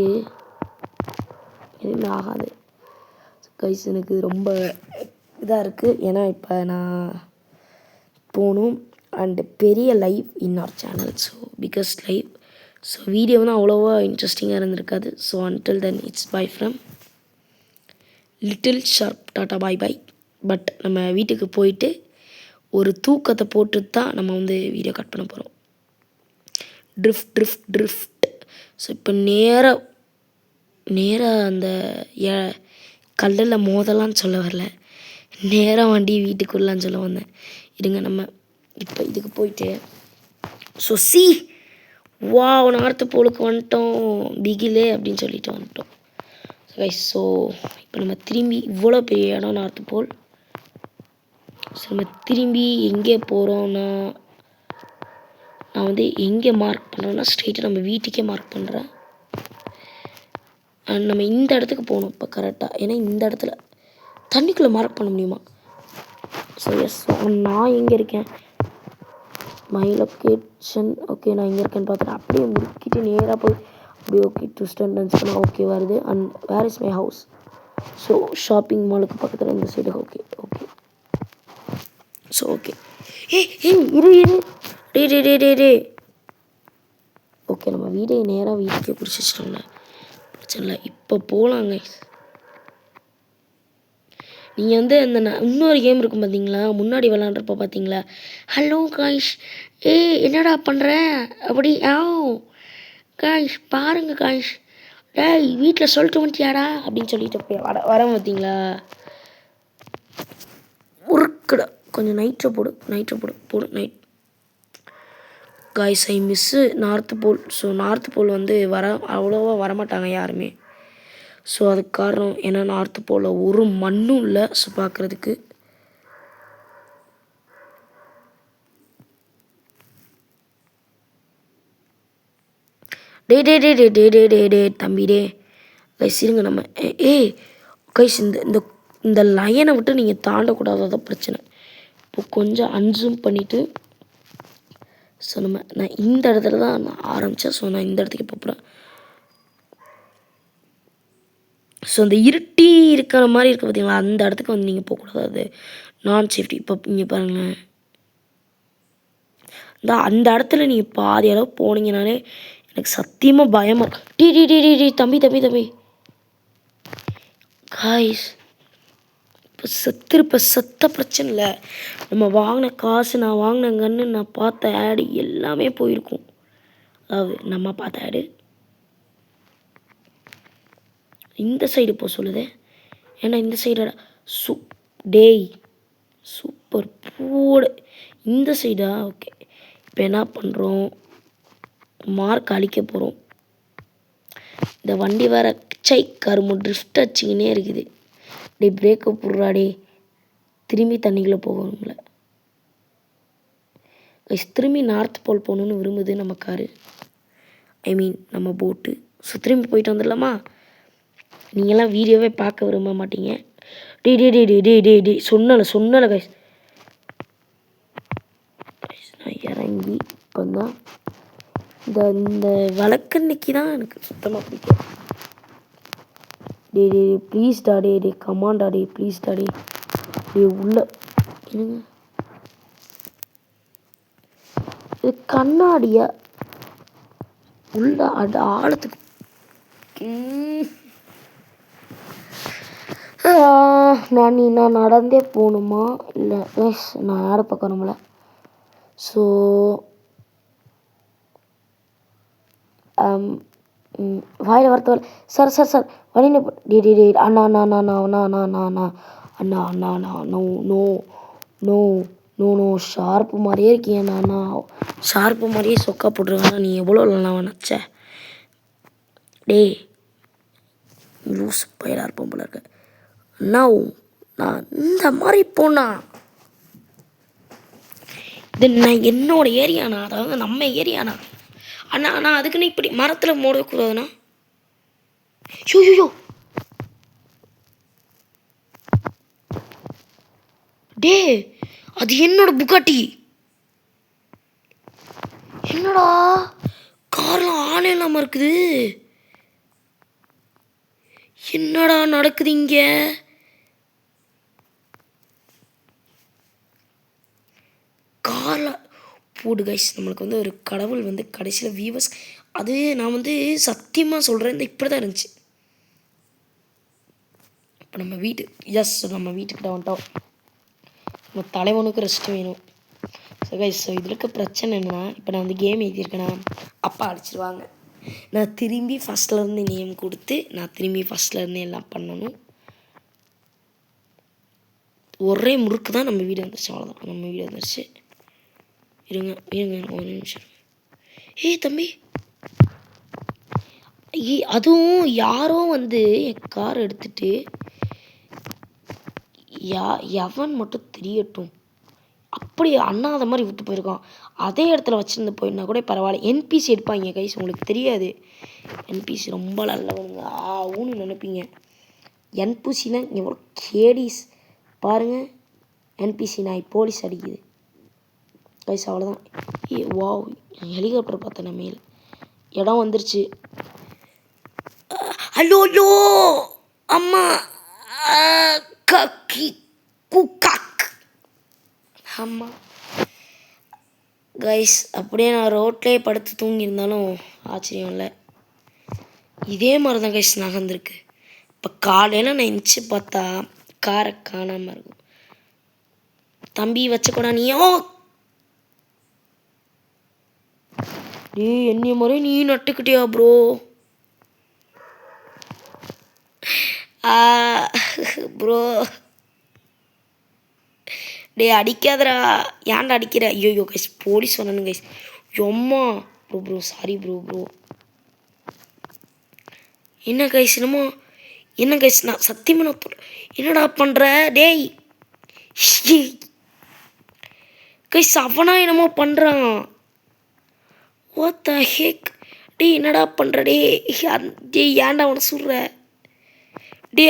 எதுவுமே ஆகாது கைஸ். எனக்கு ரொம்ப இதாக இருக்குது, ஏன்னா இப்போ நான் போகணும் அண்டு பெரிய live in our channel. So because live, so video வந்து அவ்வளோவா இன்ட்ரெஸ்டிங்காக இருந்திருக்காது. So until then it's bye from Little Sharp. Tata, bye. But நம்ம வீட்டுக்கு போயிட்டு ஒரு தூக்கத்தை போட்டு தான் நம்ம வந்து வீடியோ கட் பண்ண போகிறோம். ட்ரிஃப்ட். ஸோ இப்போ நேராக அந்த கல்லில் மோதலான்னு சொல்ல வரல, நேராக வண்டி வீட்டுக்குள்ளான்னு சொல்ல வந்தேன். இருங்க நம்ம இப்போ இதுக்கு போயிட்டு ஸோ நார்த்து போலுக்கு வந்துட்டோம் பிகிலே அப்படின்னு சொல்லிட்டு வந்துட்டோம். ஸோ இப்போ நம்ம திரும்பி இவ்வளோ பெரிய இடம் நார்த்து போல். ஸோ நம்ம திரும்பி எங்கே போகிறோன்னா, நான் வந்து எங்கே மார்க் பண்ணுறேன்னா ஸ்ட்ரெயிட்டாக நம்ம வீட்டுக்கே மார்க் பண்ணுறேன். அண்ட் நம்ம இந்த இடத்துக்கு போகணும் இப்போ கரெக்டாக. ஏன்னா இந்த இடத்துல தண்ணிக்குள்ளே மார்க் பண்ண முடியுமா? ஸோ எஸ், நான் எங்கே இருக்கேன், மை லொக்கேஷன். ஓகே, நான் எங்கே இருக்கேன்னு பார்த்துட்டு அப்படியே முறுக்கிட்டு நேராக போய் அப்படியே ஓகே ட்விஸ்ட் அண்ட் டர்ன்ஸ் பண்ணால் ஓகே வருது. And where is my house? So shopping மாலுக்கு பக்கத்தில் இந்த சைடு. Okay so okay. இரு டே. ஓகே, நம்ம நேராக வீட்டுக்கே பிடிச்சிட்டோம்ல, பிரச்சனை இல்லை. இப்போ போகலாங்க. நீங்கள் வந்து அந்த இன்னொரு கேம் இருக்கும் பார்த்தீங்களா, முன்னாடி விளாண்டுறப்ப பார்த்தீங்களா, ஹலோ காய்ஷ், என்னடா பண்ணுற அப்படி காய்ஷ் பாருங்க காய்ஷ், டேய் வீட்டில் சொல்லிட்டு வந்துட்டியாடா அப்படின்னு சொல்லிட்டு போய் வர பார்த்தீங்களா, உருக்குடா. கொஞ்சம் நைட்டை போடு night. Guys, I miss North Pole. So North Pole வந்து அவ்வளோவா வரமாட்டாங்க யாருமே. ஸோ அதுக்கு காரணம் ஏன்னா நார்த்து போல் ஒரு மண்ணும் இல்லை. ஸோ பார்க்குறதுக்கு டே தம்பி கைஸ் இருங்க நம்ம கைஸ் இந்த லைனை விட்டு நீங்கள் தாண்டக்கூடாதான் பிரச்சனை. இப்போ கொஞ்சம் அன்சூம் பண்ணிவிட்டு ஸோ நான் இந்த இடத்துல தான் நான் ஆரம்பித்தேன். ஸோ நான் இந்த இடத்துக்கு போகிறேன். ஸோ அந்த இருட்டி இருக்கிற மாதிரி இருக்குது பார்த்தீங்களா, அந்த இடத்துக்கு வந்து நீங்கள் போகக்கூடாது, அது நான் சேஃப்டி. இப்போ இங்கே பாருங்களேன், அந்த இடத்துல நீங்கள் பாதி அளவு போனீங்கனாலே எனக்கு சத்தியமாக பயமாக டி தம்பி காய்ஸ். இப்போ செத்த பிரச்சனை இல்லை. நம்ம வாங்கின காசு, நான் வாங்கின கன்று, நான் பார்த்த ஆடு எல்லாமே போயிருக்கும். அதாவது நம்ம பார்த்த ஆடு இந்த சைடு போக சொல்லுது. ஏன்னா இந்த சைடோட சூப்பர் போடு இந்த சைடா. ஓகே, இப்போ என்ன பண்ணுறோம், மார்க் அழிக்க போகிறோம். இந்த வண்டி வேறு கரும்பு ட்ரிஃப்ட் அடிச்சிக்கினே இருக்குது. பிரேக்கை போடுறாடே, திரும்பி தண்ணிக்குள்ளே போகணும்ல. திரும்பி நார்த் போல் போகணுன்னு விரும்புது நம்ம காரு, ஐ மீன் நம்ம போட்டு. ஸோ திரும்பி போயிட்டு வந்துடலாமா? நீங்கள்லாம் வீடியோவே பார்க்க விரும்ப மாட்டீங்க. டே சொன்னல கைஸ். நான் இறங்கி இப்போ தான் இந்த வழக்கன்னைக்கு தான் எனக்கு சுத்தமாக பிடிக்கும். டே ப்ளீஸ் டாடே, கமான் டாடே, ப்ளீஸ் டாடே. உள்ள என்னங்க இது கண்ணாடியா? உள்ள ஆழத்துக்கு நான் நடந்தே போகணுமா இல்லை நான் யாரை பார்க்கணும்ல? ஸோ வாயில் வரத்த சார் வழி டே அண்ணா நோ ஷார்ப்பு மாதிரியே இருக்கீங்க. நான் ஷார்ப்பு மாதிரியே சொக்கா போட்டுருக்கேன்னா நீ எவ்வளோ நான் நினச்ச? டே லூஸ் பயிலாக இருப்போம் போல இருக்க. அண்ணா நான் இந்த மாதிரி போனா இது நான் என்னோட ஏரியாண்ணா, அதாவது நம்ம ஏரியாண்ணா. அண்ணா அதுக்குன்னு இப்படி மரத்தில் மூடக்கூடாதுண்ணா. ஷோ டே அது என்னோட புகாட்டி. என்னடா கார்லாம் ஆளே இல்லாமல் இருக்குது, என்னடா நடக்குது இங்கே? காரில் போடு கைஸ். நம்மளுக்கு வந்து ஒரு கடவுள் வந்து கடைசியில் வியூவர்ஸ், அது நான் வந்து சத்தியமாக சொல்கிறேன், இந்த இப்படி தான் இருந்துச்சு. இப்போ நம்ம வீட்டுக்கிட்ட வந்துட்டோம். நம்ம தலைவனுக்கு ரெஸ்ட் வேணும். ஸோ கைஸ், ஸோ இதில் இருக்க பிரச்சனை என்னென்னா, இப்போ நான் வந்து கேம் எழுதியிருக்கேன்னா அப்பா அடிச்சிருவாங்க. நான் திரும்பி ஃபஸ்ட்லேருந்து நேம் கொடுத்து நான் திரும்பி ஃபஸ்ட்லேருந்து எல்லாம் பண்ணணும். ஒரே முறுக்கு தான் நம்ம வீடு வந்துருச்சு. அவ்வளோதான், நம்ம வீடு வந்துருச்சு. இருங்க ஒரு நிமிஷம். ஏய் தம்பி, அதுவும் யாரோ வந்து என் கார் எடுத்துட்டு எவன் மட்டும் தெரியட்டும் அப்படி அண்ணாத மாதிரி விட்டு போயிருக்கான். அதே இடத்துல வச்சுருந்து போயிருந்தா கூட பரவாயில்ல. என்பிசி எடுப்பாங்க கைஸ், உங்களுக்கு தெரியாது. என்பிசி ரொம்ப நல்லவனுங்க ஊன்னு நினைப்பீங்க. என்பிசினா எவ்வளோ கேடிஸ் பாருங்கள். என்பிசி நாய் போலீஸ் அடிக்குது கைஸ், அவ்வளோதான். வா, ஹெலிகாப்டர் பார்த்தேன் மேலே. இடம் வந்துருச்சு. ஹலோ அம்மா கக்கி குக்காக். ஆமாம் கைஸ், அப்படியே நான் ரோட்லேயே படுத்து தூங்கியிருந்தாலும் ஆச்சரியம் இல்லை. இதே மாதிரி தான் கைஸ் நகர்ந்துருக்கு. இப்போ காலையில் நான் எந்திச்சு பார்த்தா காரை காணாமல் இருக்கும். தம்பி வச்சக்கூடா நீயோ என்னைய மாதிரி நீ நட்டுக்கிட்டியா ப்ரோ? ப்ரோ அடிக்காதடா, ஏன்டா அடிக்கிற? ஐயோ கைஸ், போலீஸ் வரணும் கைஸ். எம்மா ப்ரோ சாரி ப்ரோ. என்ன கைஸ் என்னமோ, என்ன கைஸ் நான் சத்தியமாக நான் என்னடா பண்ணுற டேய்? கைஸ் அவனா என்னமோ பண்ணுறான். வாட் த ஹெக் என்னடா பண்ணுற ஏன்டா அவனை சொல்கிற?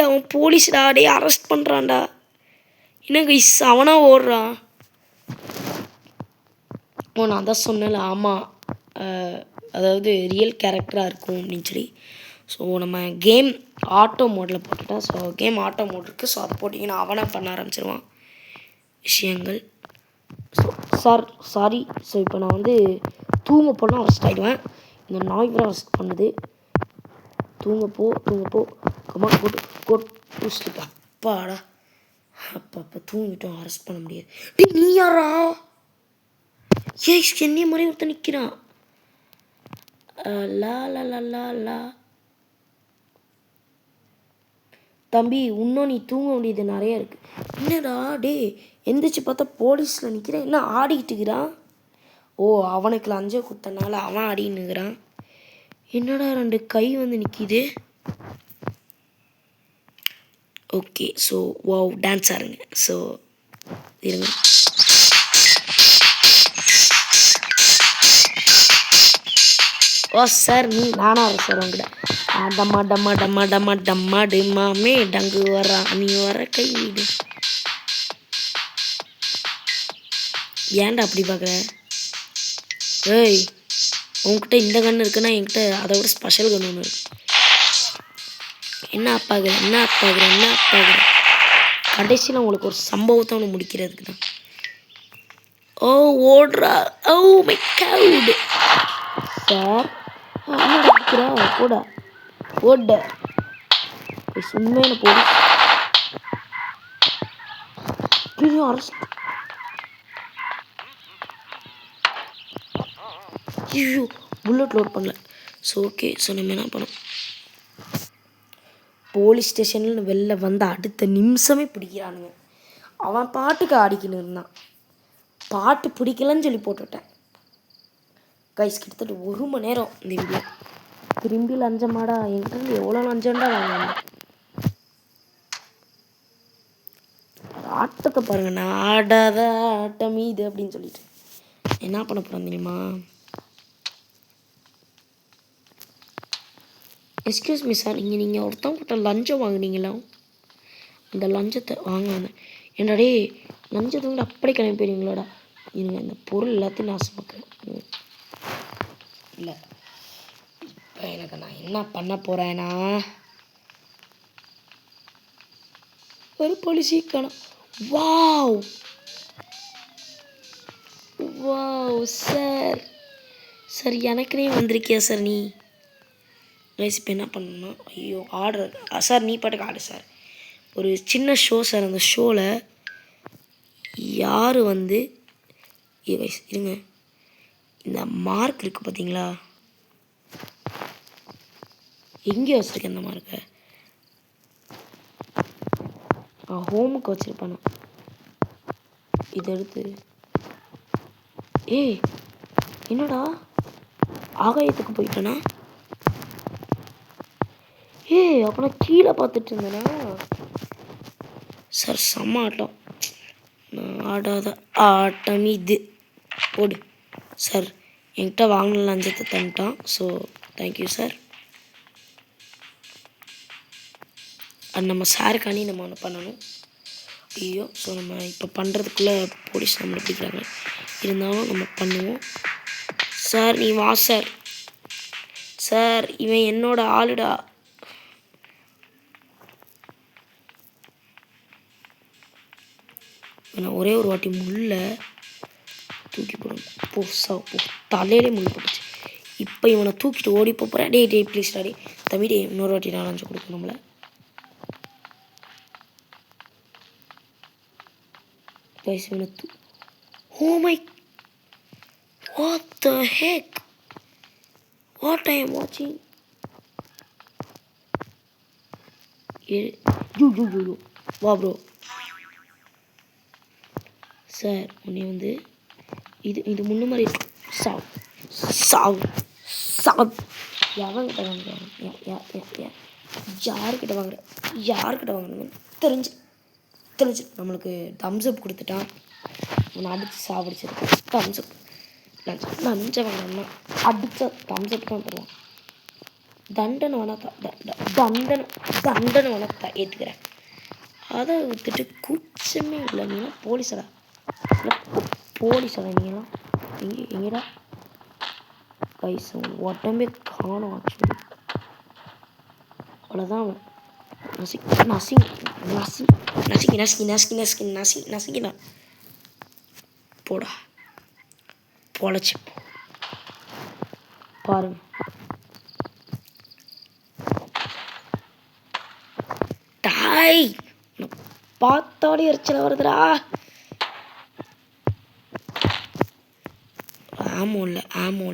அவன் போலீஸ்டா அரெஸ்ட் பண்ணுறான்டா. என்ன கைஸ் அவனா ஓடுறான்? நான் தான் சொன்னல, ஆமாம், அதாவது ரியல் கேரக்டராக இருக்கும் அப்படின்னு சொல்லி. ஸோ நம்ம கேம் ஆட்டோ மோடில் போட்டுட்டேன். ஸோ கேம் ஆட்டோ மோட் இருக்குது. ஸோ அதை போட்டிங்கன்னா அவனை பண்ண ஆரம்பிச்சிருவான் விஷயங்கள். So sorry. ஸோ இப்போ நான் வந்து தூங்க போனால் அரெஸ்ட் ஆகிடுவேன். இந்த நாய் கூட அரெஸ்ட் பண்ணுது. தூங்கப்போ கம்மா போட்டு அப்பாடா. அப்போ தூங்கிட்டோம், அரெஸ்ட் பண்ண முடியாது. நீ யாரா? என்னைய மாதிரி ஒருத்தர் நிற்கிறான். லா லா லா லா லா. தம்பி இன்னும் நீ தூங்க வேண்டியது நிறைய இருக்குது. என்னடா எந்திரிச்சு பார்த்தா போலீஸில் நிற்கிறேன். என்ன ஆடிக்கிட்டு இருக்கிறான்? ஓ, அவனுக்கு லஞ்சம் கொடுத்தனால அவன் ஆடின்னுக்கிறான். என்னடா 2 கை வந்து நிற்கிது. ஓகே, ஸோ வாவ் டான்ஸ் ஆடுங்க. ஸோ இருங்க. ஓ சார், நானா சார் உங்கள்கிட்ட டம்மா டம்மா டம்மா டம்மா டம்மா டிம்மாமே டங்கு வரா நீ வர கை வீடு. ஏன்டா அப்படி பார்க்குற? ஏய், உங்ககிட்ட இந்த கன்று இருக்குன்னா என்கிட்ட அதை விட ஸ்பெஷல் கன்று ஒன்று இருக்கு. என்ன அப்பாக்குற கடைசியில் உங்களுக்கு ஒரு சம்பவத்தை ஒன்று முடிக்கிறதுக்கு தான். ஓ ஓடுறா. ஓ மை காட் சார், கூட ஓட உண்மையான போலீஸ் அரெஸ்ட். ஐயோ புல்லட் லோட் பண்ணல. ஸோ ஓகே, ஸோ நம்ம என்ன பண்ணோம், போலீஸ் ஸ்டேஷனில் வெளில வந்து அடுத்த நிமிஷமே பிடிக்கிறானுங்க. அவன் பாட்டுக்கு ஆடிக்கின்னு இருந்தான். பாட்டு பிடிக்கலன்னு சொல்லி போட்டுவிட்டேன் கைஸ். கிட்டத்தட்ட 1 மணி நேரம் இந்த வீடியோ. திரும்பி லஞ்சமாடா? என்கிட்ட எவ்வளோ லஞ்சம்டா வாங்க. ஆட்டத்தை பாருங்க, நான் ஆடாத ஆட்டம் இது அப்படின்னு சொல்லிட்டு என்ன பண்ண போகிறேன் தெரியுமா? எக்ஸ்கியூஸ் மீ சார், நீங்கள் ஒருத்தவங்கிட்ட லஞ்சம் வாங்கினீங்களா? அந்த லஞ்சத்தை வாங்க என்னடே லஞ்சத்தை வந்து அப்படி கிளம்பி போயிருங்களோடா. இருங்க, இந்த பொருள் எல்லாத்தையும் நாசமாக்குறேன். இல்லை, இப்போ எனக்கு நான் என்ன பண்ண போகிறேன்னா, ஒரு போலீஸே காணோம். வாவ் சார் எனக்குனே வந்திருக்கியா சார் நீ? கைஸ் இப்போ என்ன பண்ணணும்னா, ஐயோ ஆர்டர் சார், நீ பாட்டுக்கு ஆடு சார். ஒரு சின்ன ஷோ சார். அந்த ஷோவில் யார் வந்து இருங்க, இந்த மார்க் இருக்குது பார்த்தீங்களா, எங்கே வச்சுருக்கேன் இந்த மார்க்கை? ஹோமுக்கு வச்சுருப்பேன். இதை எடுத்து என்னடா ஆகாயத்துக்கு போயிட்டேனா? அப்போ நான் கீழே பார்த்துட்டு இருந்தேனா? சார் செம்ம ஆட்டம். நான் ஆடாத ஆட்டம் இது. போடு சார். என்கிட்ட வாங்கின லஞ்சத்தை தந்துட்டான். So thank you sir. அது நம்ம சாருக்காண்டி நம்ம ஒன்று பண்ணணும். ஐயோ, ஸோ நம்ம இப்போ பண்ணுறதுக்குள்ளே போலீஸ் நம்மளை பிடிக்கிறாங்க. இருந்தாலும் நம்ம பண்ணுவோம். சார் நீ வா சார். சார் இவன் என்னோட ஆளுடா. நான் ஒரே ஒரு வாட்டி முள்ள தூக்கி போடணும். போ தலையிலே முள் போட்டுச்சு. இப்போ இவனை தூக்கிட்டு ஓடி போகிறேன். டே ப்ளீஸ் டாடி தம்பி, டே இன்னொரு வாட்டி நான் லஞ்சம் கொடுக்கணும். நம்மளை இவனை oh my, what the heck, what I am watching. You வா ப்ரோ. சார் உன்னை வந்து இது முன்ன மாதிரி சாவு எவன்கிட்ட வாங்குறேன்? யார்கிட்ட வாங்குறேன்னு தெரிஞ்சு நம்மளுக்கு தம்ஸ்அப் கொடுத்துட்டான். அவனை அடித்து சாவடிச்சிருக்கேன். தம்ஸ்அப் லஞ்சம் வாங்கினா அடித்த தம்ஸ்அப் தான் தருவான். தண்டனை வேணா ஏற்றுக்கிறேன். அதை விட்டுட்டு கூச்சமே இல்லை. நீலாம் போலீஸடா நீங்களாம் எங்கடா கைஸ்? உடம்பே காணும் ஆக்சுவலி. அவ்வளோதான். நசிங்கினா போடா பொழைச்சி பாருங்க. டாய் பார்த்தாலே எரிச்சல வருதுடா. ஆமோ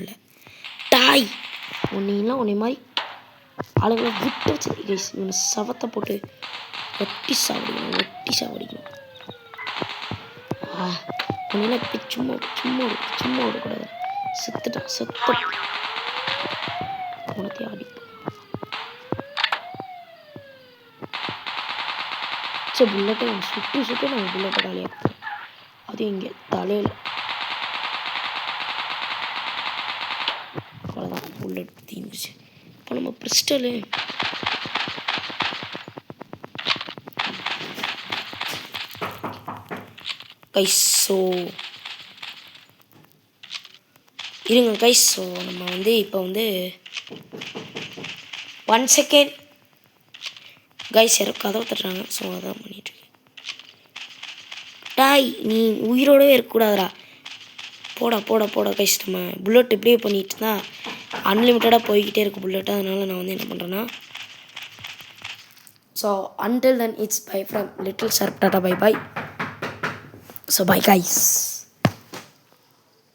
இல்லை டாய். உன்னை மாதிரி ஆளுங்களை விட்டு வச்சு இவனை சவத்தை போட்டு ஒட்டி சாவடிக்கணும். உன்னெல்லாம் இப்படி சும்மா விடக்கூடாது. செத்த உனத்தையும் அடிப்போம். சரி புல்லட்டை சுட்டு நம்ம புல்லட்டை காலியாக அது இங்கே தலையில். அவ்வளோதான், புல்லட் தீந்துச்சு. இப்போ நம்ம பிரிஸ்டலு கைஸ். ஸோ இருங்க கைஸ். ஸோ நம்ம வந்து இப்போ வந்து 1 செகண்ட் கைஸ் யாரோ கதவை தட்டுறாங்க. ஸோ அதான் பண்ணிட்டுருக்கேன். டாய் நீ உயிரோடவே இருக்கக்கூடாதுடா. போடா கைஸ். நம்ம புல்லட் இப்படியே பண்ணிட்டு இருந்தால் அன்லிமிட்டடாக போய்கிட்டே இருக்கு புல்லட்டு. அதனால் நான் வந்து என்ன பண்ணுறேன்னா, so until then it's bye from Little Sharp. Tata bye. So bye guys.